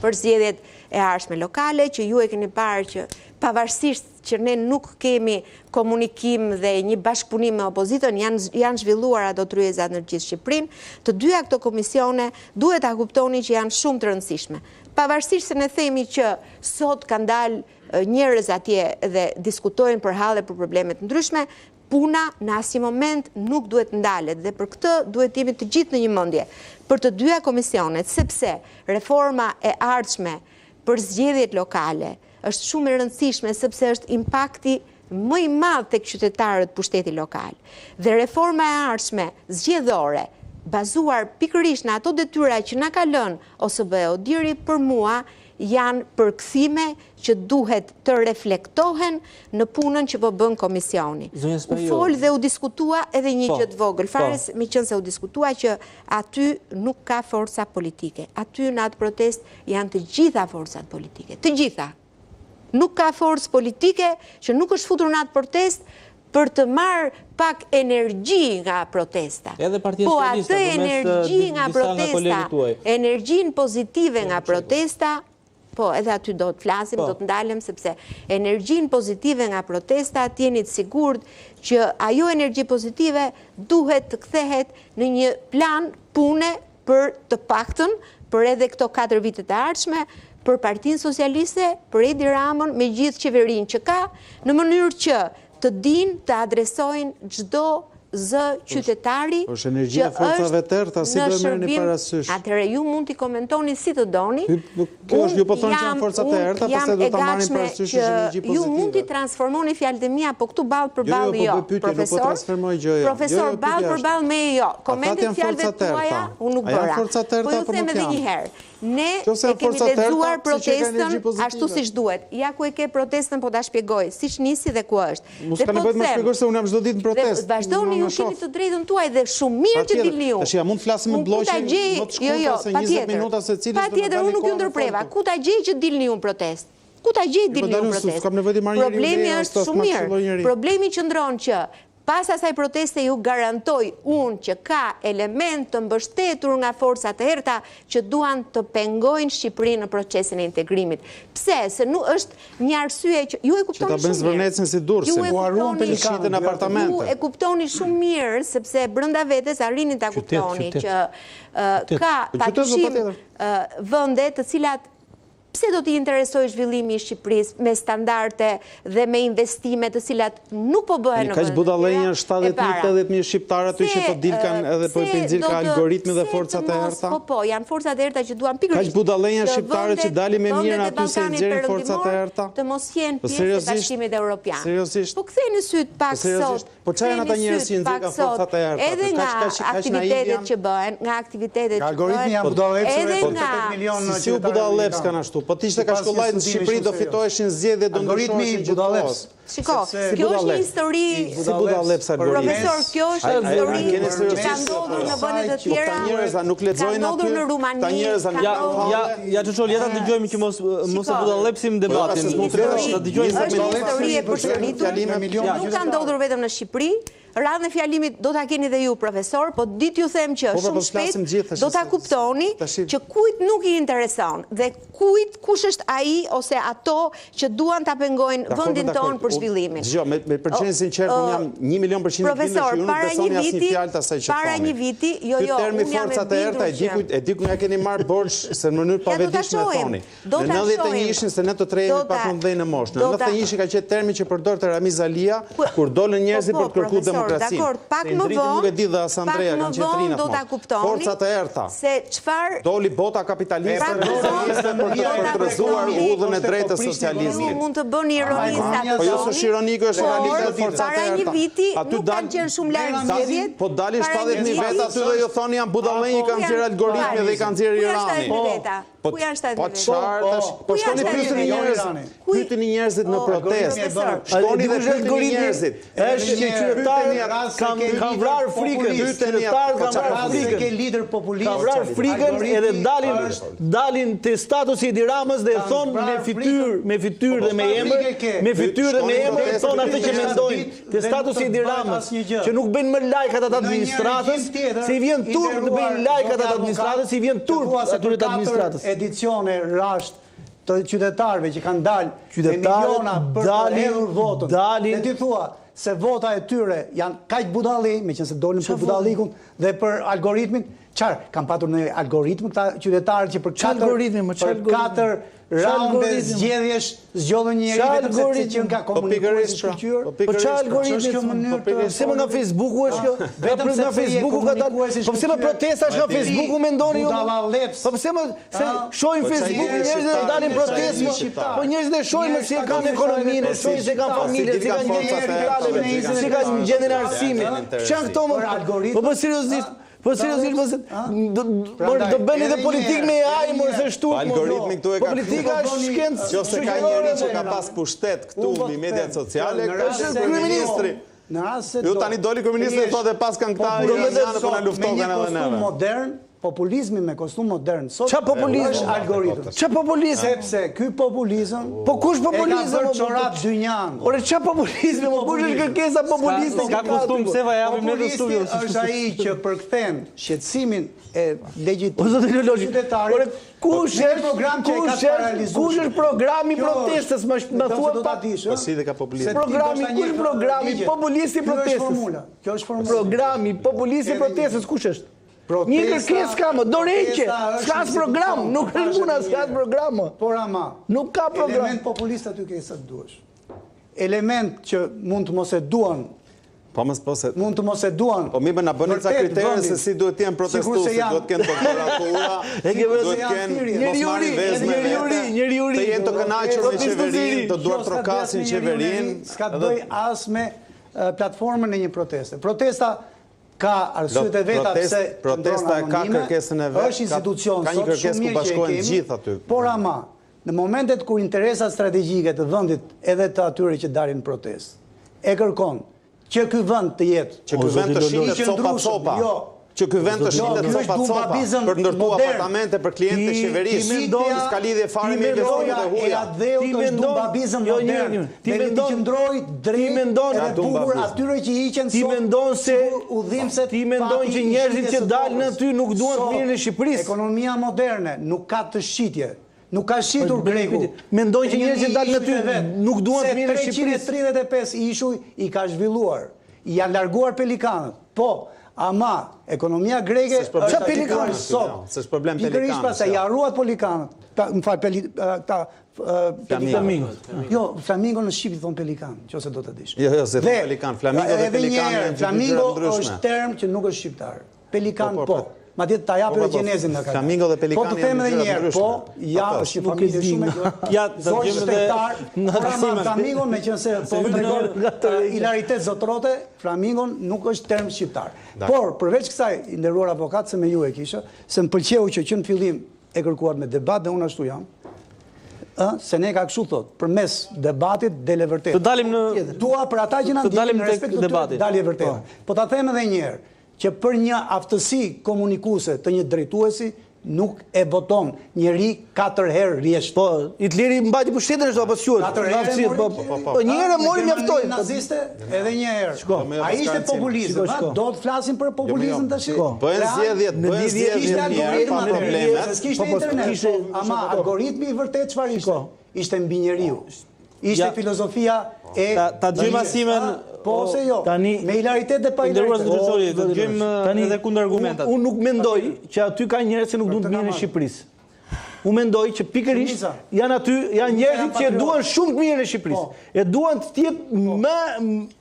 për zgjedhjet e ardhshme lokale, që ju e keni parë që pavarësisht që ne nuk kemi komunikim dhe një bashkëpunim me opozitën, janë zhvilluar ato tryezat në gjithë Shqipërinë, të dyja këto komisione duhet ta kuptoni që janë shumë të rëndësishme. Pavarësisht se ne themi që sot kanë dalë njerëz atje dhe diskutojnë për halle për probleme të ndryshme, puna në asnjë moment nuk duhet ndalet, dhe për këtë duhet jemi të gjithë në një mendje për të dyja komisionet, sepse reforma e ardhshme për zgjedhjet lokale është shumë e rëndësishme, sepse është impakti më i madh tek qytetarët pushteti lokal. Dhe reforma e ardhshme zgjedhore, bazuar pikërisht në ato detyra që na ka lënë OSBE-ODIHR-i, për mua janë përkthime që duhet të reflektohen në punën që po bën komisioni. U fol dhe u diskutua edhe një gjë të vogël, fare me qenë se u diskutua që aty nuk ka forca politike. Aty në atë protest janë të gjitha forcat politike, të gjitha. Nuk ka forcë politike që nuk është futur në atë protest për të marrë pak energji nga protesta. Po atë energji nga protesta, energjin pozitive nga protesta, po edhe aty do të flasim, do të ndalem, sepse energjin pozitive nga protesta t'jeni të sigurt që ajo energji pozitive duhet të kthehet në një plan pune për të paktën, për edhe këto 4 vite të ardhshme, për Partinë Socialiste, për Edi Ramën, me gjithë qeverinë që ka, në mënyrë që të dinë të adresojnë çdo zë qytetari që është në shërbim. Atëherë ju mund t'i komentoni si të doni.
Kjo është, ju po thonë që janë forcat e errta, pastaj do ta marrin parasysh energji pozitive.
Ju mund t'i transformoni fjalët e mia, po këtu ballë për ballë jo. Profesor, ballë për ballë me jo. Komentet fjalëve tuaja unë nuk bëra. Po ju them edhe një herë. Ne e kemi lexuar protestën ashtu siç duhet. Ja ku e ke protestën, po ta shpjegoj siç nisi dhe ku është.
Mos ka nevojë të më shpjegosh se unë jam çdo ditë në protestë.
Vazhdoni, ju keni të drejtën tuaj dhe shumë mirë që dilni ju.
Tash ja mund të flasim me bloqe më të shkurtër se 20 minuta secili.
Patjetër, unë nuk ju ndërpreva. Ku ta gjej që dilni ju në protestë? Ku ta gjej dilni ju në protestë? Problemi është shumë mirë. Problemi qëndron që pas asaj proteste ju garantoj unë që ka element të mbështetur nga forcat e errta që duan të pengojnë Shqipërinë në procesin e integrimit. Pse? Se nuk është një arsye që ju e kuptoni shumë mirë.
Që ta bëjnë zvërnecën si Durrësi, u harruan pelikatën në apartamente.
Ju e kuptoni shumë mirë, sepse brenda vetes arrini ta kuptoni që ka padyshim vende të cilat pse do t'i interesoj zhvillimi i Shqipërisë me standarde dhe me investime të cilat nuk po bëhen në vend.
Kaq budallenja 70.000-80.000 shqiptarë aty që po dilkan edhe po i nxirr ka algoritmi dhe forcat e errta.
Po, janë forcat e errta që duan pikërisht.
Kaq budallenja shqiptarë që dalin me mirë aty se nxjerrin forcat e errta.
Të mos jenë pjesë e Bashkimit Evropian.
Seriozisht.
Po ktheni syt pak sot.
Po çfarë janë ata njerëz që nxjerrin forcat e errta?
Edhe nga aktivitetet që bëhen, nga aktivitetet që bëhen.
Algoritmi janë budallecë
edhe nga
8 milionë
si u budallec kanë ashtu. Po t'ishte ka shkollajt në Shqipëri do fitoheshin zgjedhje do ndryshoshin gjithë.
Shiko, kjo është një histori, profesor, kjo është një histori që ka ndodhur në vendet të tjera, ka ndodhur në Rumani,
Ja Çuçol, ja ta dëgjojmë që mos e budallepsim debatin.
Është një histori e përsëritur, nuk ka ndodhur vetëm në Shqipëri. Radhën e fjalimit do ta keni dhe ju, profesor, po ditë ju them që shumë shpejt do ta kuptoni që kujt nuk I intereson dhe kush është ai ose ato që duan ta pengojnë vendin tonë për zhvillimin.
Dgjoj, me përgjigje sinqert, unë jam 1.000.000%
profesor, para një viti, jo,
termi forcat e errta e di ku nga keni marrë borx se në mënyrë pavetishme thoni. Në 91-shin se ne të trejemi pa fundhënë në moshë. Në 91-shin ka qenë termi që përdorte Ramiz Alia kur dolën njerëzit për të kërkuar demokracinë.
Pak më vonë do ta kuptoni
forcat e errta
se çfarë
doli bota kapitaliste për të rrezuar udhën e drejtë të socializmit.
Mund të bëni ironi sa të
po jo është ironike, është realite e forcat e errta.
Para një viti nuk kanë qenë shumë larg zgjedhjet.
Po dalin 70.000 veta aty dhe ju thoni janë budallënj, kanë nxjerrë algoritmi dhe I kanë nxjerrë Iranin.
Ku janë 70.000 veta?
Po shkoni pyetni njerëzit në protestë. Shkoni dhe pyetni njerëzit.
Është një qytetar kanë vrarë frikën, qytetarët kanë vrarë frikën.
Ke lider populist.
Kanë vrarë frikën edhe dalin te statusi I Ramës dhe thonë me fytyrë dhe me emër, thonë atë që mendojnë. Te statusi I Ramës që nuk bëjnë më lajkat atë administratës, se I vjen turp të bëjnë lajkat atë administratës, I vjen turp atyre të administratës.
Edicione rasht të qytetarëve që kanë dalë me miliona për të hedhur votën. Dhe ti thua se vota e tyre janë kaq budalli, meqense dolën për budallikun dhe për algoritmin, çfarë kanë patur në algoritëm këta qytetarët që për 4 raunde zgjedhjesh zgjodhën njëri vetëm sepse që nga komunikuar I shkëlqyer.
Po çfarë algoritmi? Pse më nga Facebooku është kjo? Vetëm nga Facebooku ka dalë. Po pse më protesta nga Facebooku mendoni ju? Po pse më shohin Facebook njerëzit që dalin protestë? Po njerëzit e shohin se kanë ekonominë, shohin se kanë familje, se kanë gjendje, se kanë gjendjen e arsimit. Çan këto më algoritmi? Po seriozisht. Po seriozisht do bëni dhe politikë me AI më se shtu.
Algoritmi këtu e ka.
Politika është shkencë.
Nëse ka njëri që ka pas pushtet këtu mbi mediat sociale, është kryeministri. Ju tani doli kryeministri e thotë pas kanë këta janë po na luftohen edhe neve.
Modern, populizmi me kostum modern.
Ç'a populizëm?
Është algoritëm.
Ç'a populizëm?
Sepse ky populizëm,
po kush populizëm?
E ka çorap dynjan.
Ore ç'a populizmi? Po kush është kërkesa populiste?
Ka kustum pse va japim ne të studio.
Është ai që përkthen shqetësimin e legjitimit.
O zotë logjik. Ore kush është
program që ka paralizuar?
Kush është programi protestës? Më thua pak.
Po si dhe ka populizëm.
Programi populisti protestës.
Kjo është formula.
Programi populisti protestës kush është? Një kërkesë ka më, dorëheqje, s'kas program, nuk është puna, s'kas program.
Por ama,
nuk ka program.
Element populist aty ke sa duash. Element që mund të mos e duan. Mund të mos e duan.
Po mirë na bëni ca kritere se si duhet të jenë protestuesit, duhet të kenë temperatura, duhet të kenë mos marrin vezme
njeriuri.
Të jenë të kënaqur me qeverinë, të duar trokasin qeverinë.
S'ka të bëj as me platformën e një proteste. Protesta ka arsyet e veta pse
protesta ka kërkesën e vet.
Është institucion,
ka një kërkesë ku bashkohen gjithë aty.
Por ama, në momentet kur interesat strategjike të vendit edhe të atyre që dalin protestë, e kërkon që ky vend të jetë,
që ky vend të shitet copa. Që ky vend të shitet copa për ndërtuar apartamente për klientë e qeverisë. S'ka lidhje fare me investorët e huaja.
Ti mendon babizëm modern. Ti mendon qëndroi drejt e bukur atyre që hiqen
ti mendon se
udhimset.
Ti mendon që njerëzit që dalin aty nuk duan të vinë në Shqipëri.
Ekonomia moderne nuk ka të shitje. Nuk ka shitur greku.
Mendon që njerëzit që dalin aty nuk duan të vinë në Shqipëri.
335 ishuj i ka zhvilluar. I janë larguar pelikanët. Po, ama, ekonomia greke
është pelikanët sot. S'është problem pelikanët.
Pikërisht pastaj ja ruat pelikanët. Më fal,
flamingët.
Jo, flamingo në shqip i thon pelikan, nëse do ta dish.
Jo, se thon pelikan, flamingo dhe pelikan janë
flamingo është term që nuk është shqiptar. Pelikan po. Madje ta japë gjenezin nga ka.
Flamingo dhe pelikan.
Po të them edhe një herë, po, ja është një familje shumë e gjatë.
Ja, do të jemi
edhe flamingon meqense po hilaritet zotrote, flamingon nuk është term shqiptar. Por përveç kësaj, i nderuar avokat, se me ju e kisha, se më pëlqeu që në fillim e kërkuat me debat dhe unë ashtu jam. se ne ka kështu thot, përmes debatit dele vërtet.
Të dalim në
dua për ata që na ndjekin në respekt të debatit. Dalje vërtet. Po ta them edhe një herë që për një aftësi komunikuese të një drejtuesi nuk e voton njëri 4 herë rresht.
Po, Hitleri mbajti pushtetin ashtu apo s'quhet?
4 herë.
Po një herë mori mjaftoi.
Naziste edhe një herë. Ai ishte populizëm, do të flasim për populizëm tash.
Bëhen zgjedhjet pa probleme.
S'kishte internet. Ama algoritmi i vërtet çfarë ishte? Ishte mbi njeriu. Ishte filozofia e
ta dëgjojmë Asimen.
Po ose jo, me hilaritet dhe pa
hilaritet. Të dëgjojmë edhe kundër argumentat.
Unë nuk mendoj që aty ka njerëz që nuk duan të mirën e Shqipërisë. Unë mendoj që pikërisht janë aty, janë njerëzit që duan shumë të mirën e Shqipërisë. E duan të jetë më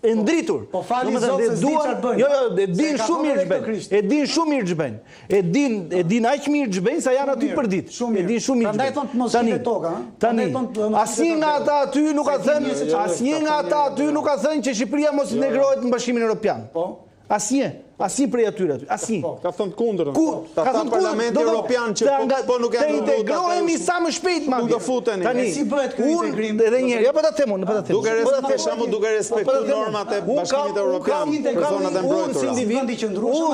e ndritur.
Po fali Zot se di çfarë bëjnë.
Jo, e din shumë mirë ç'bëjnë. E din shumë mirë ç'bëjnë. E din aq mirë ç'bëjnë sa janë aty për ditë. E din shumë mirë.
Prandaj thon të mos shite toka, ha.
Tani, asnjë nga ata aty nuk ka thënë, asnjë nga ata aty nuk ka thënë që Shqipëria mos integrohet në Bashkimin Evropian.
Po.
Asnjë prej atyre aty, asnjë.
Ka thënë kundër.
Ka thënë
Parlamenti Evropian që po nuk janë
të integrohemi sa më shpejt madje.
Nuk do futeni.
Tani
si bëhet ky integrim?
Edhe një herë, jo po ta them unë, po ta them.
Duke respektuar normat e Bashkimit Evropian për zonat e mbrojtura.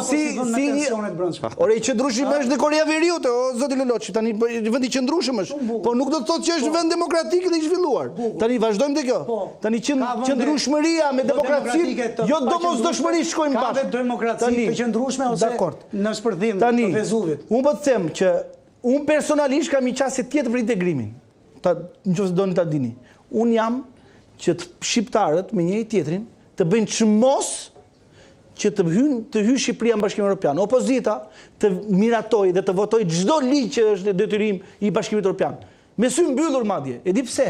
Si një Ore, i qëndrueshëm është në Korea Veriut, o zoti Leloçi, tani vendi i qëndrueshëm është. Po nuk do të thotë që është vend demokratik dhe i zhvilluar. Tani vazhdojmë te kjo. Tani qëndrueshmëria me demokracinë, jo domosdoshmëri shkojnë bashkë.
Të qëndrueshme ose në shpërthim të Vezuvit.
Unë po të them që unë personalisht kam një qasje tjetër për integrimin. Nëse doni ta dini. Unë jam që shqiptarët me njëri tjetrin të bëjnë çmos që të hyjë Shqipëria në Bashkimin Evropian. Opozita të miratoj dhe të votoj çdo ligj që është detyrim i Bashkimit Evropian. Me sy mbyllur madje. E di pse?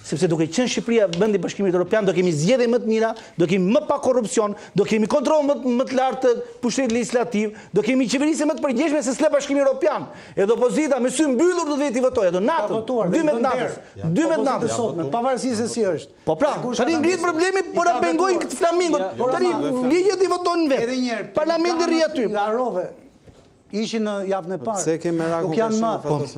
Sepse duke qenë Shqipëria vendi i Bashkimit Evropian, do kemi zgjedhje më të mira, do kemi më pa korrupsion, do kemi kontroll më të lartë të pushtetit legislativ, do kemi qeverisje më të përgjegjshme se s'le Bashkimi Evropian. Edhe opozita me sy mbyllur do të veti votojë, do natën, 12 natës. 12 natës.
Pavarësisht se si është.
Po pra, tani ngrit problemi por na pengojnë këtë flamingot. Tani ligjet i votojnë vetë. Parlamenti rri aty.
Ishin në javën e parë.
Se ke merak
nuk janë më.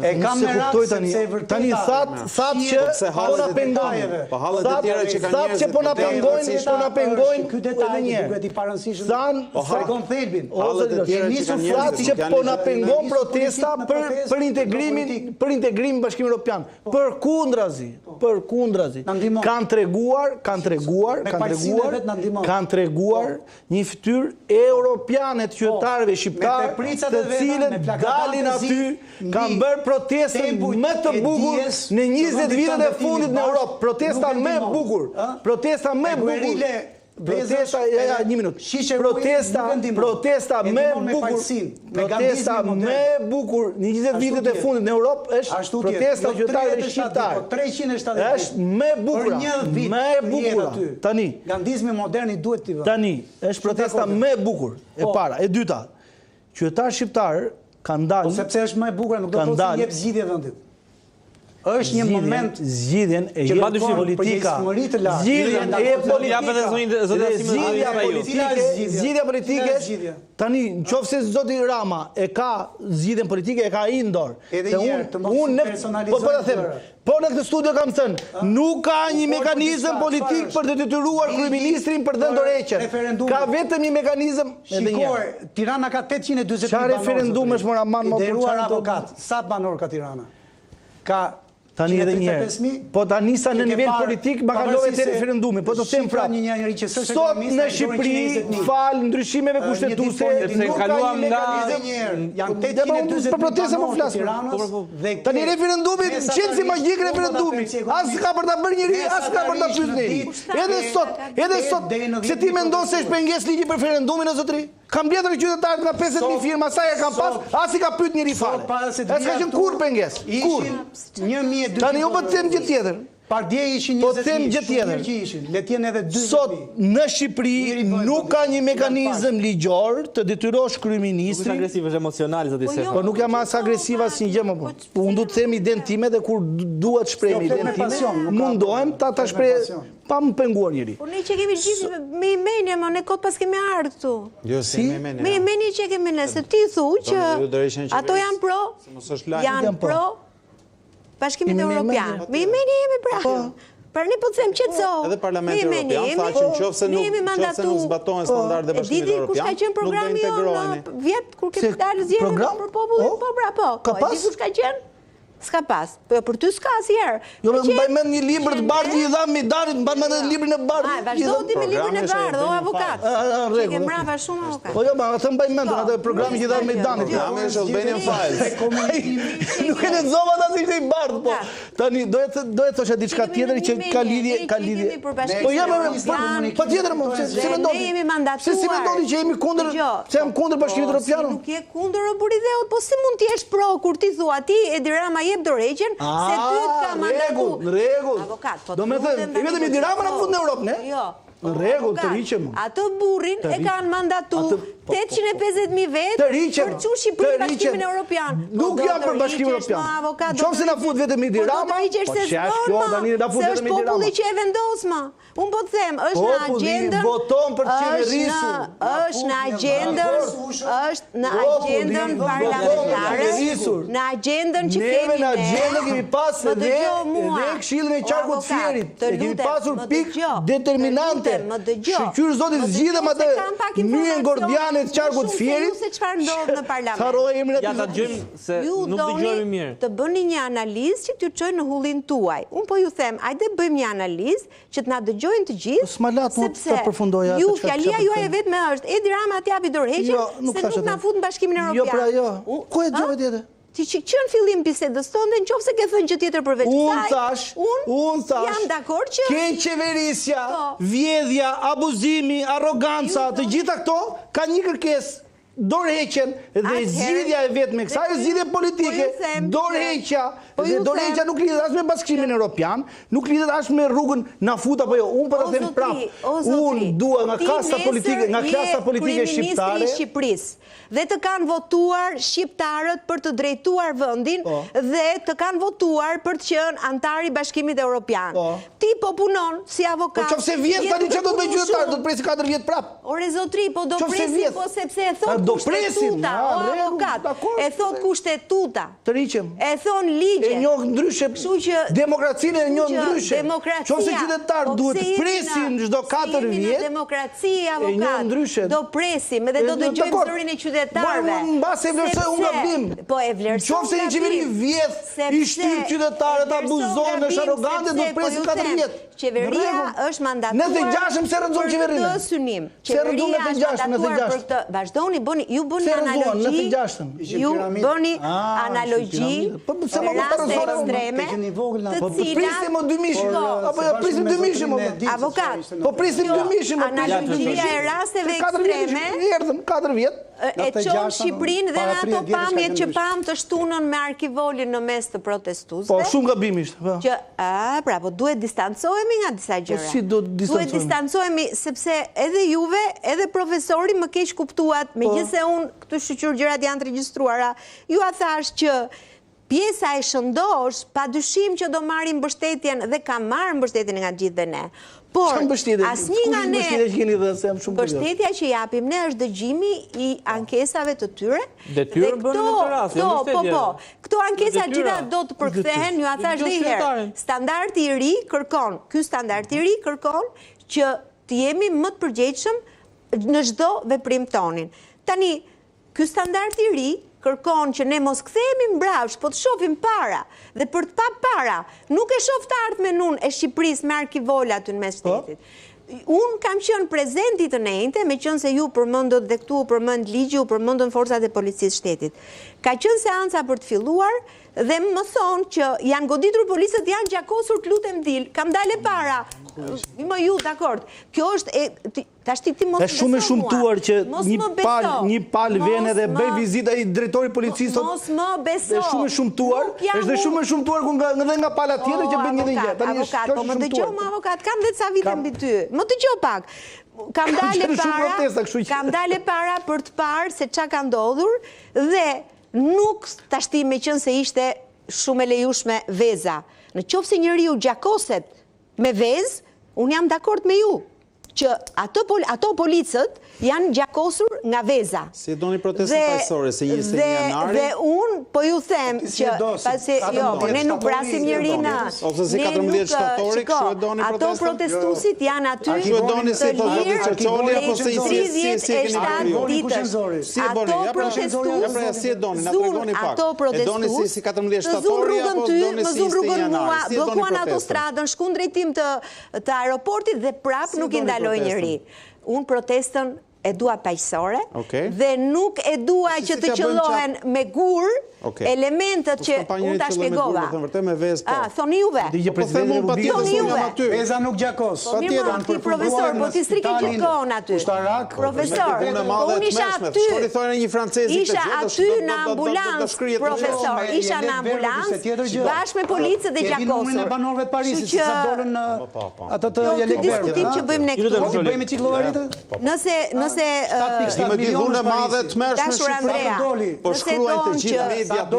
E kam merak sepse vërtet.
Tani thatë që po na pengojnë.
Po hallet e tjera që kanë njerëz.
Që po na pengojnë,
ky detaj duhet i paransishëm.
Po
hakon thelbin.
Hallet e tjera që kanë njerëz
që po na pengon protesta për integrimin në Bashkimin Evropian. Përkundrazi. Kanë treguar një fytyrë europiane të qytetarëve shqiptarë të cilët dalin aty, kanë bërë protestën më të bukur në 20 vitet e fundit në Europë. Protesta më e bukur. Protesta më e bukur. Protesta, një minutë. Protesta më e bukur. Protesta më e bukur në 20 vitet e fundit në Europë është protesta qytetarëve shqiptarë.
370.
Është më e bukur. Më e bukur. Tani,
gandizmi modern i duhet t'i vë.
Tani, është protesta më e bukur. E para, e dyta. Qytetarë shqiptarë kanë dalë.
Sepse është më e bukur, nuk do të thotë se jep zgjidhje vendit. Është një moment
zgjidhjen e jep politika. Zgjidhjen e jep politika. Zgjidhja politike. Tani, nëse zoti Rama e ka zgjidhjen politike, e ka ai në dorë.
Edhe një herë të mos personalizojmë.
Po në këtë studio kam thënë, nuk ka një mekanizëm politik për të detyruar kryeministrin për dhënë dorëheqje. Ka vetëm një mekanizëm.
Shikoj, Tirana ka 840
banorë. Çfarë referendum është mora man më
nderuar avokat? Sa banor ka Tirana? Ka
tani edhe një herë. Po tani sa në nivel politik ma kalove te referendumi, po të them prapë. Sot në Shqipëri fal ndryshimeve kushtetuese
sepse kaluam nga
janë 840
për protesta po flas. Tani referendumi qenë si magjik referendumi. As ka për ta bërë njëri, as ka për ta pyetur njëri. Edhe sot, pse ti mendon se është pengesë ligji për referendumin o zotëri? Kam bletër qytetarët nga 50.000 firma, sa e kam pas, as i ka pyet njëri fare. E s'ka qenë kur pengesë. Kur? Tani u po të them gjë tjetër.
Pardje ishin 20.000 që ishin. Le t'jen edhe 20.000.
Sot në Shqipëri nuk ka një mekanizëm ligjor të detyrosh kryeministrin.
Nuk agresiv është emocional zoti Sefo.
Po nuk jam as agresiv as një gjë më po. Unë du të them idenë time dhe kur duhet shpreh idenë time, mundohem ta shpreh pa më penguar njëri.
Po ne që kemi gjithë me imeni, ama ne kot pas kemi ardhur këtu.
Jo, si me imeni.
Me imeni që kemi ne, se ti thu që ato janë pro, janë pro. Bashkimit Evropian. Me Jemeni jemi pra. Për ne po të them qetëso.
Edhe Parlamenti Evropian thaqën qofse nuk zbatohen standardet e Bashkimit Evropian.
Kush ka qenë programi në vjet kur kemi dalë zgjedhje për popullin? Po bra po. E di kush ka qenë? S'ka pas. Po për ty s'ka asnjëherë.
Jo, më mbaj mend një libër të bardhë i dha Midanit, mbaj mend librin e bardhë.
Vazhdo ti me librin e bardhë, o avokat. Ke mbrapa shumë avokat.
Po jo, ma atë mbaj mend atë programi që i dha Midanit.
Programi është Albanian Files.
Nuk e lexova atë ishte i bardhë, po. Tani do të thosha diçka tjetër që ka lidhje. Po jam patjetër më, se mendoni.
Ne jemi mandatuar.
Se si mendoni që jemi kundër, se jam kundër Bashkimit Evropian?
Nuk je kundër o buridheut, po si mund të jesh pro kur ti thua ti Edi Rama jep dorëheqjen se ty të ka mandatu.
Në rregull.
Avokat, po.
Do të thënë, i vetëm Edi Rama në fund në Europë, ne?
Jo.
Në rregull, të riqem.
Atë burrin e kanë mandatu 850.000 vetë për çu Shqipërinë në Bashkimin Evropian.
Nuk jam për Bashkimin Evropian. Qofse na fut vetëm Edi Rama, po ç'është kjo tani na fut vetëm Edi Rama.
Është populli që e vendos më. Un po të them, është në agjendën.
Voton për qeverisur.
Është në agjendën parlamentare. Në agjendën që kemi ne.
Në agjendën kemi pasur dhe Këshillin e Qarkut Fierit. Kemi pasur pikë determinante. Shqyr zotit zgjidhem atë myen gordiane të Qarkut Fierit.
Se çfarë ndodh në parlament.
Harroj emrin
Ja ta dëgjojmë se nuk dëgjojmë mirë.
Të bëni një analizë që t'ju çojë në hullin tuaj. Un po ju them, hajde bëjmë një analizë që të na dëgjojnë të gjithë.
Sepse
ju fjalia juaj e vetme është Edi Rama t'japi dorëheqjen se nuk na fut në Bashkimin Evropian.
Jo pra jo. Ku e dëgjove tjetër?
Ti që në fillim bisedës tonë, nëse ke thënë gjë tjetër përveç kësaj.
Unë thash.
Jam dakord që
qeverisja, vjedhja, abuzimi, arroganca, të gjitha këto ka një kërkesë. Dorëheqjen dhe zgjidhja e vetme kësaj është zgjidhje politike. Dorëheqja, dhe dorëheqja nuk lidhet as me Bashkimin Evropian, nuk lidhet as me rrugën na fut apo jo. Unë po ta them prapë. Unë dua nga klasa politike shqiptare.
Ministri i Shqipërisë dhe të kanë votuar shqiptarët për të drejtuar vendin dhe të kanë votuar për të qenë antar i Bashkimit Evropian. Ti po punon si avokat.
Po qofse vjet tani çfarë do të bëj qytetar? Do të presi 4 vjet prap.
Ore zotri, po do presi po sepse e thot kushtetuta, o avokat. E thot kushtetuta.
Të riqem.
E thon ligje.
E njoh ndryshe. Demokracinë e njoh ndryshe. Qofse qytetar duhet të presin çdo 4 vjet.
Demokraci, avokat. Do presim edhe do dëgjojmë zërin e qytetarëve.
Mbas e vlerësoj unë gabim.
Po e vlerësoj.
Qofse një qeveri vjedh, i shtyp qytetarët, abuzon, është arrogante, do presim 4 vjet.
Qeveria është mandatuar.
96 se rëndzon qeverinë.
Për të synim.
Qeveria është mandatuar
për të vazhdoni ju bëni analogji. Ju bëni analogji. Raste ekstreme.
Po prisim më 2000. Apo jo prisim 2000.
Avokat.
Po prisim 2000.
Analogjia e rasteve ekstreme.
Erdhëm 4 vjet.
E qonë Shqipërinë dhe në ato pamjet që pam të shtunën me arkivolin në mes të protestuzve.
Po, shumë gabim ishte.
Pra, po duhet distancohemi nga disa gjëra.
Po, si duhet
distancohemi? Duhet distancohemi, sepse edhe juve, edhe profesori më keq kuptuat, me gjithse unë këtu shqyqyr gjërat janë të regjistruara, ju a thash që pjesa e shëndosh, pa dyshim që do marrim mbështetjen dhe ka marrë mbështetjen nga gjithë dhe ne. Por, asnjë nga ne, mbështetja që japim ne është dëgjimi i ankesave të tyre.
Detyrë bënë në të rrasë,
po, këto ankesa gjitha do të përkthehen, ju a thash dhe i herë, standardi i ri kërkon, ky standardi i ri kërkon që të jemi më të përgjegjshëm në çdo veprim tonin. Tani, ky standardi i ri kërkon që ne mos kthehemi mbrapsht, po të shohim para. Dhe për të pa para, nuk e shoh të ardhmen unë e Shqipërisë me arkivola aty në mes shtetit. Unë kam qenë prezenti të njëjtë, me qenë se ju përmendët dhe këtu përmend ligji, u përmendën forcat e policisë shtetit. Ka qenë seanca për të filluar dhe më thonë që janë goditur policët, janë gjakosur, të lutem dil, kam dalë para. Më ju, dakord. Kjo është tash ti mos
është shumë e shumtuar që një pal vjen edhe bëj vizitë ai drejtori policisë.
Mos më beso.
Është shumë e shumtuar, është shumë e shumtuar nga pala tjetër që bën një gjë. Tani është
kjo. Po më dëgjoj më avokat, kam dhe ca vite mbi ty. Më dëgjoj pak. Kam dalë para për të parë se çka ka ndodhur dhe nuk tash ti me qenë se ishte shumë e lejushme veza. Në qoftë se njeriu gjakoset me vezë, unë jam dakord me ju që ato policët janë gjakosur nga veza.
Si doni protestën paqësore, se 21 janari?
Dhe unë po ju them që pasi ne nuk prasim njërin.
Ose si 14 shtatori, kështu e doni protestën?
Ato protestuesit janë aty
Kështu e doni si të lirë, Çoçoli apo se si
37 ditësh.
Si e boni? Ja pra si e doni, na tregoni pak. E doni si 14 shtatori apo doni si 21 janari? Si e doni
bllokuan
protestën?
autostradën, shku drejtim të aeroportit dhe prap nuk i ndaloi njëri. Unë protestën e dua paqësore dhe nuk e dua që të qellohen me gur elementet që unë ta shpjegova. Thoni juve.
Thoni juve. Veza nuk gjakos.
Patjetër, ti profesor, po ti strike gjithkohon aty. Profesor, unë isha aty. Isha aty në ambulancë, profesor. Isha në ambulancë bashkë me policët dhe gjakosur.
Numrin e banorëve të Parisit, si sa dolën ato të
Jalek Berdi. Diskutim që bëjmë ne këtu.
Si bëjmë ciklloritë?
Nëse
më di dhunë madhe të mërshme Shqipëria. Po shkruajnë të gjithë mediat në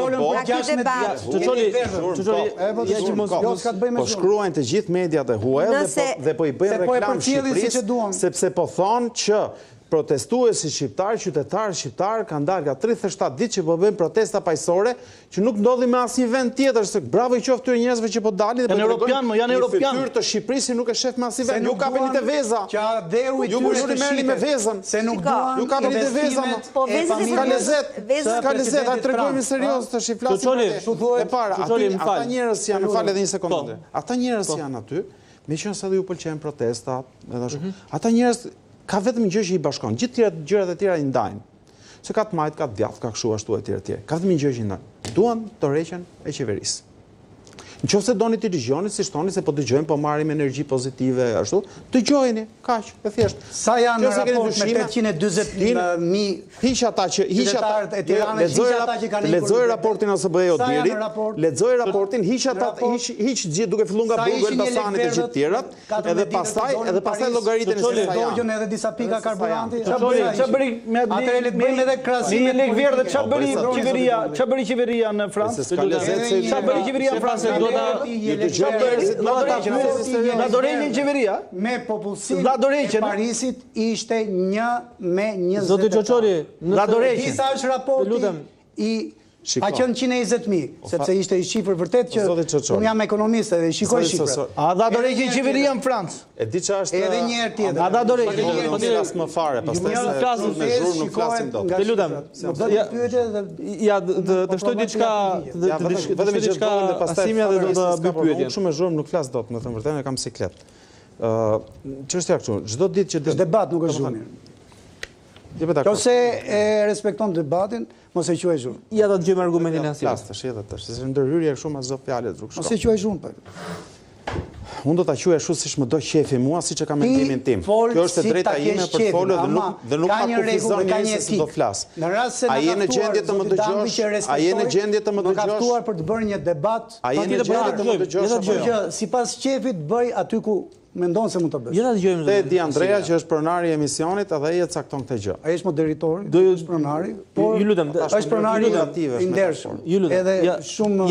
botë. Po shkruajnë të gjithë mediat e huaja dhe po i bëjnë reklam Shqipërisë, sepse po thonë që protestuesi shqiptar, qytetarë shqiptar kanë dalë ka 37 ditë që po bëjnë protesta paqësore, që nuk ndodhi me asnjë vend tjetër, se bravo i qoftë këtyre njerëzve që po dalin dhe po tregojnë janë europian. Fytyrë të Shqipërisë nuk e shef me asnjë vend. Ju kapeni te veza. Ju mund të merrni me vezën.
Se nuk duan.
Ju kapeni te veza.
Po vezën
ka lezet. Ka lezet, ata tregojmë serioz tash i flasim. E para, ata njerëz janë, më fal edhe një sekondë. Ata njerëz janë aty, meqense edhe ju pëlqejnë protestat, ata njerëz ka vetëm gjë që i bashkon. Gjithë gjërat e tjera i ndajnë. Se ka të majt, ka të djathtë, ka kështu ashtu e tjera. Ka vetëm gjë që i ndajnë. Duan tërheqjen e qeverisë. Nëse doni të dëgjoni, si thoni se po dëgjojmë, po marrim energji pozitive ashtu, dëgjojeni, kaq, e thjesht.
Sa janë në raport me 840.000
hiq ata që lexoj raportin ose bëjë Odirit, lexoj raportin, hiq gjithë duke filluar nga Burgu Elbasanit e gjithë tjerat, edhe pastaj llogaritën e sa janë.
Edhe disa pika karburanti.
Çfarë bëri me edhe krahasime me lek verdhë, çfarë bëri qeveria në Francë? Çfarë bëri qeveria në Francë? Na dorejnë qeveria?
Me popullsinë e Parisit ishte 1/20.
Zoti Çoçoli,
disa është raporti i ka qenë 120.000, sepse ishte i shifër vërtet që unë jam ekonomiste dhe shikoj shifrat.
A da dorejnë qeveria në Francë?
E di që është
edhe një herë tjetër.
A da dorejnë?
Po ti flas më fare, pastaj se flasim me zhurmë, nuk flasim dot.
Të lutem. Ja të shtoj diçka Asimja dhe do të bëj pyetje.
Unë shumë me zhurmë nuk flas dot, më thënë vërtetën e kam siklet. Ç'është kështu? Çdo ditë që
debat nuk është zhurmë. Nëse e respekton debatin, mos e quaj zhurmë.
Ja ta dëgjojmë argumentin e Asimit.
Tash edhe tash, se ndërhyrje kështu me çdo fjalë rrugë.
Mos e quaj zhurmë.
Unë do ta quaj ashtu siç më do qefi mua, siç e kam mendimin tim. Kjo është e drejta ime për të folur dhe nuk ma kufizon njerëz se do flas. A je në gjendje të më dëgjosh? A je në gjendje të më dëgjosh?
Më ka ftuar për të bërë një debat.
A je në gjendje të më dëgjosh?
Sipas qefit bëj aty ku mendon se mund të bësh.
Jeta dëgjojmë.
Te di Andrea që është pronari i emisionit, edhe ai e cakton këtë gjë.
Ai është moderatori, është pronari, por
ju lutem,
është pronari i ndershëm. Edhe shumë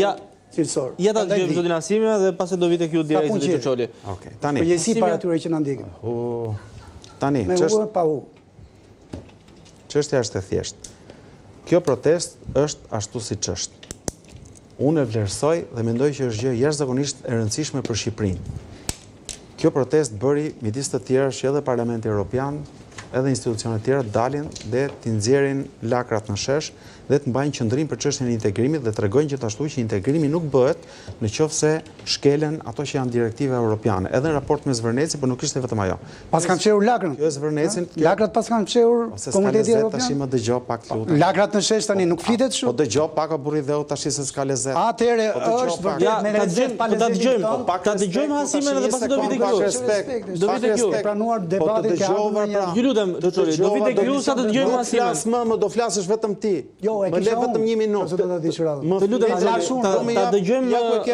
cilësor.
Jeta dëgjojmë zotin Asimja dhe pastaj do vi tek ju direkt zoti Çoçoli.
Okej, tani.
Përgjegjësi para atyre që na ndjekin.
Tani, çështja është e thjeshtë. Kjo protestë është ashtu siç është. Unë e vlerësoj dhe mendoj që është gjë jashtëzakonisht e rëndësishme për Shqipërinë. Kjo protestë bëri midis të tjerësh që edhe Parlamenti Evropian, edhe institucionet tjera dalin dhe t'i nxjerrin lakrat në shesh dhe të mbajnë qëndrim për çështjen e integrimit dhe tregojnë gjithashtu që integrimi nuk bëhet nëse shkelen ato që janë direktiva europiane. Edhe në raport me Zvërneci, por nuk ishte vetëm ajo.
Pas kanë fshehur lakrën.
Kjo Zvërnecin,
lakrat pas kanë fshehur Komuniteti Evropian.
Tash më dëgjoj pak lutem.
Lakrat në shesh tani nuk flitet kështu.
Po dëgjoj pak o burri dheu tash se s'ka lezet.
Atëherë është vërtet me lezet pa lezet.
Ta dëgjojmë Asimin edhe pastaj do vi tek ju.
Do vi tek ju.
Pranuar debatin që ardhur.
Ju lutem, Çoçoli, do vi tek ju sa të dëgjojmë Asimin.
Më do flasësh vetëm ti.
Jo, e kisha vetëm
1 minutë.
Të lutem, ta dëgjojmë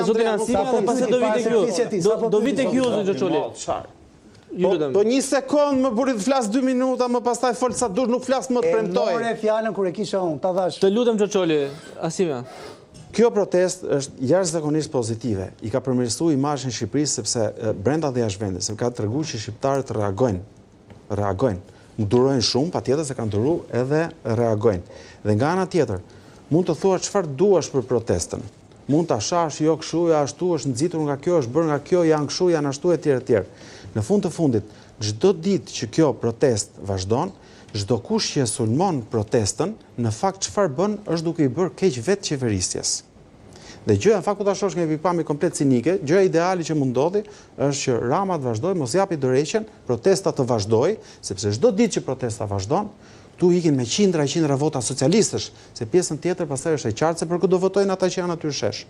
zotin Asimin dhe pastaj do vi tek ju. Do vi tek ju zoti Çoçoli.
Po një sekond më buri të flas 2 minuta, më pastaj fol sa dush, nuk flas më të premtoj.
E more fjalën kur e kisha unë, ta dhash.
Të lutem Çoçoli, Asimja.
Kjo protestë është jashtëzakonisht pozitive. I ka përmirësuar imazhin e Shqipërisë sepse brenda dhe jashtë vendit, sepse ka treguar që shqiptarët reagojnë. durojnë shumë, patjetër se kanë duru edhe reagojnë. Dhe nga ana tjetër, mund të thua çfarë duash për protestën. Mund ta shash, jo kështu, ja ashtu është nxitur nga kjo, është bërë nga kjo, janë kështu, janë ashtu etj. Në fund të fundit, çdo ditë që kjo protestë vazhdon, çdo kush që sulmon protestën, në fakt çfarë bën është duke i bërë keq vetë qeverisjes. Dhe gjëja, në fakt, ku ta shohësh nga një pikpamje komplet cinike, gjëja ideale që mund ndodhi është që Rama të vazhdojë, mos japi dorëheqjen, protesta të vazhdojë, sepse çdo ditë që protesta vazhdon, tu ikin me qindra vota socialistësh, se pjesën tjetër pastaj është e qartë se për kë do votojnë ata që janë aty shesh.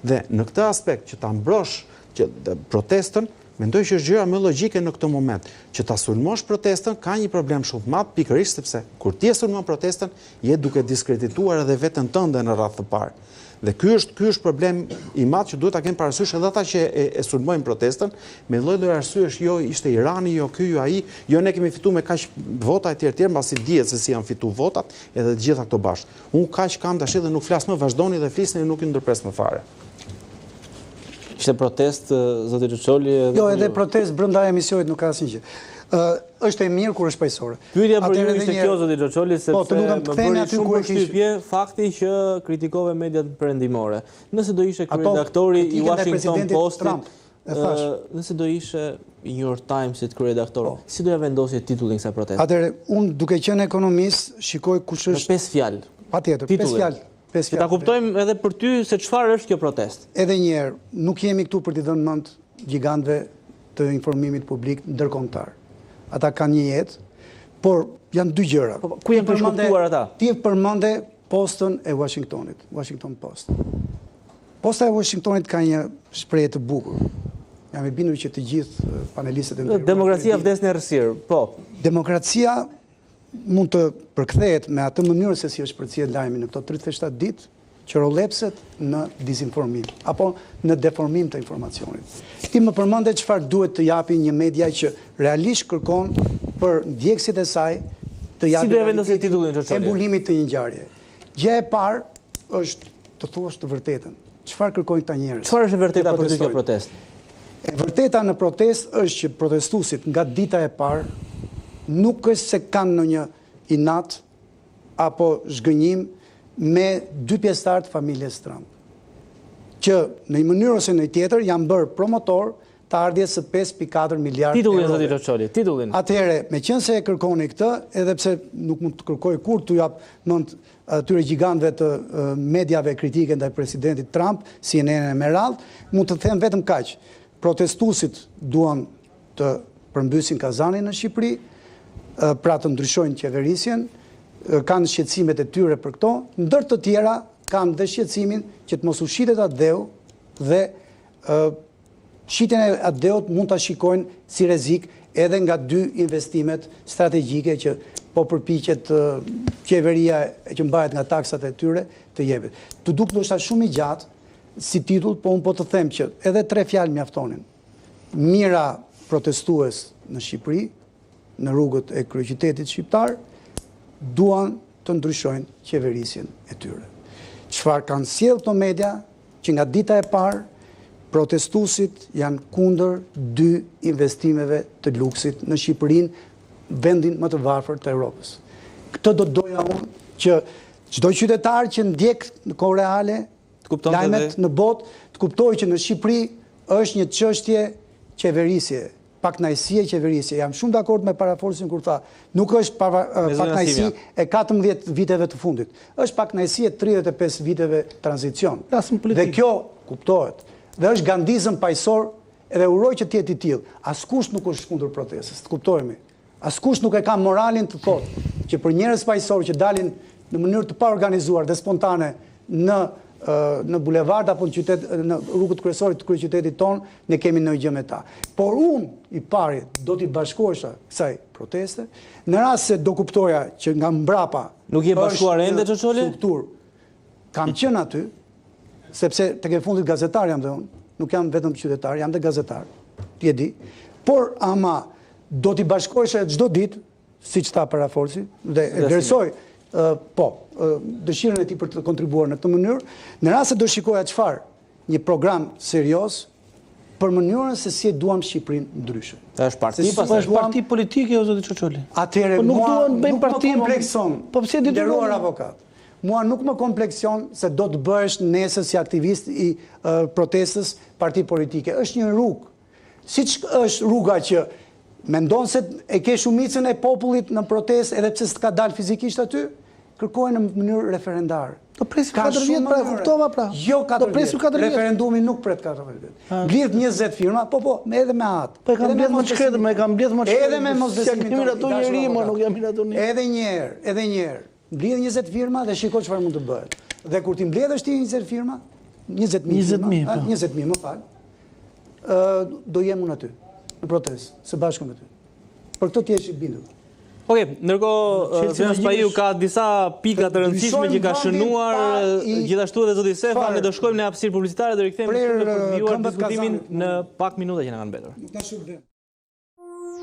Dhe në këtë aspekt që ta mbrosh që protestën, mendoj që është gjëra më logjike në këtë moment. Që ta sulmosh protestën ka një problem shumë të madh, pikërisht sepse kur ti e sulmon protestën, je duke diskredituar edhe veten tënde në radhë të parë. Dhe ky është problem i madh që duhet ta kenë parasysh edhe ata që e sulmojnë protestën, me lloj-lloj arsyesh, jo ishte Irani, jo ky, jo ai, jo ne kemi fituar me kaq vota etj, mbasi dihet se si janë fituar votat, edhe të gjitha këto bashkë. Unë kaq kam tash edhe nuk flas më, vazhdoni dhe flisni, nuk ju ndërpres më fare.
Ishte protest, zoti Çoçoli?
Jo, edhe protest brenda emisionit nuk ka asnjë gjë. Është e mirë kur është paqësore.
Pyetja për ju ishte kjo, zoti Çoçoli, sepse më bëri shumë përshtypje fakti që kritikove mediat perëndimore. Nëse do ishe kryeredaktori i Washington Postit, nëse do ishe i New York Timesit kryeredaktor, si do ja vendosje titullin kësaj proteste?
Atëherë, unë duke qenë ekonomist, shikoj kush është.
5 fjalë.
Patjetër, 5 fjalë.
Që ta kuptojmë edhe për ty se çfarë është kjo protestë.
Edhe një herë, nuk jemi këtu për t'i dhënë mend gjigantëve të informimit publik ndërkombëtar. Ata kanë një jetë, por janë dy gjëra.
Ku janë përshkuptuar ata?
Ti përmende postën e Washingtonit, Washington Post. Posta e Washingtonit ka një shprehje të bukur. Jam i bindur që të gjithë panelistët e
demokracia vdes në errësirë, po.
Demokracia mund të përkthehet me atë mënyrë se si është përcjell lajmi në këto 37 ditë që rolepset në dizinformim apo në deformim të informacionit. Ti më përmende çfarë duhet të japi një media që realisht kërkon për ndjekësit e saj të japi.
Si do e vendosë titullin Çoçoli?
Embulimit të një ngjarje. Gjë e parë është të thuash të vërtetën. Çfarë kërkojnë këta njerëz?
Çfarë është e vërteta për kjo protestë?
E vërteta në protestë është që protestuesit nga dita e parë nuk është se kanë në një inat apo zhgënjim me dy pjesëtar të familjes Trump, që në një mënyrë ose në tjetër janë bërë promotor të ardhjes së 5.4 miliardë euro.
Titullin, zoti Çoçoli, titullin.
Atëherë, me qenë se e kërkoni këtë, edhe pse nuk mund të kërkoj kur t'u jap mend atyre gjigantëve të mediave kritike ndaj presidentit Trump, CNN e Merald, mund të them vetëm kaq. Protestuesit duan të përmbysin Kazanin në Shqipëri, pra të ndryshojnë qeverisjen, kanë shqetësimet e tyre për këto, ndër të tjera kanë dhe shqetësimin që të mos u shitet atë dheu dhe shitjen e atë dheut mund ta shikojnë si rrezik edhe nga dy investimet strategjike që po përpiqet qeveria që mbahet nga taksat e tyre të jepet. Të duk ndoshta shumë i gjatë si titull, po unë po të them që edhe 3 fjalë mjaftonin. Mira protestues në Shqipëri, në rrugët e kryeqytetit shqiptar, duan të ndryshojnë qeverisjen e tyre. Çfarë kanë sjellë këto media që nga dita e parë protestuesit janë kundër 2 investimeve të luksit në Shqipërinë, vendin më të varfër të Europës. Këtë do doja unë që çdo qytetar që ndjek në kohë reale lajmet në botë të kuptojë që në Shqipëri është një çështje qeverisje, pakënaqësie qeverisje. Jam shumë dakord me parafolsin kur tha, nuk është pakënaqësi e 14 viteve të fundit. Është pakënaqësi e 35 viteve tranzicion. Dhe kjo kuptohet. Dhe është gandizëm paqësor edhe uroj që të jetë i tillë. Askush nuk është kundër protestës, të kuptohemi. Askush nuk e ka moralin të thotë që për njerëz paqësorë që dalin në mënyrë të paorganizuar dhe spontane në bulevard apo në rrugët kryesore të kryeqytetit tonë, ne kemi ndonjë gjë me ta. Por unë i pari do t'i bashkohesha kësaj proteste, në rast se do kuptoja që nga mbrapa
nuk je bashkuar ende Çoçoli?
Strukturë. Kam qenë aty, sepse tek e fundit gazetar jam dhe unë, nuk jam vetëm qytetar, jam dhe gazetar, ti e di. Por ama do t'i bashkohesha çdo ditë, siç tha parafolsi, dhe e vlerësoj dëshirën e tij për të kontribuar në këtë mënyrë, në rast se do shikoja çfarë një program serioz për mënyrën se si e duam Shqipërinë ndryshe.
Është parti
është parti politike o zoti Çoçoli.
Atëherë
nuk
mua
duan bëjmë
nuk më
parti.
komplekson.
Po pse
nderuar avokat? Mua nuk më komplekson se do të bëhesh nesër si aktivist i protestës parti politike. Është një rrugë. Siç është rruga që mendon se e ke shumicën e popullit në protestë edhe pse s'ka dalë fizikisht aty, kërkojnë në mënyrë referendare.
Do presim 4 vjet pra, kuptova pra.
Jo 4 vjet. Referendumi nuk pret 4 vjet. Mbledh 20 firma, po, edhe me atë.
Po e kam mbledh më shkretë, më e kam mbledh më shkretë.
Edhe me mosbesimin
tonë. Ato njerëj, më nuk jam ato njerëj.
Edhe një herë. Mbledh 20 firma dhe shiko çfarë mund të bëhet. Dhe kur ti mbledhësh ti 20 firma, 20.000, më fal. Do jem unë aty në protestë, së bashku me ty. Për këtë ti je i bindur.
Okej, ndërkohë Zënës Paiu ka disa pika të rëndësishme që ka shënuar, gjithashtu edhe zoti Sefa, ne do shkojmë në hapësirë publicitare dhe rikthehemi për të përvjuar diskutimin në pak minuta që na kanë mbetur.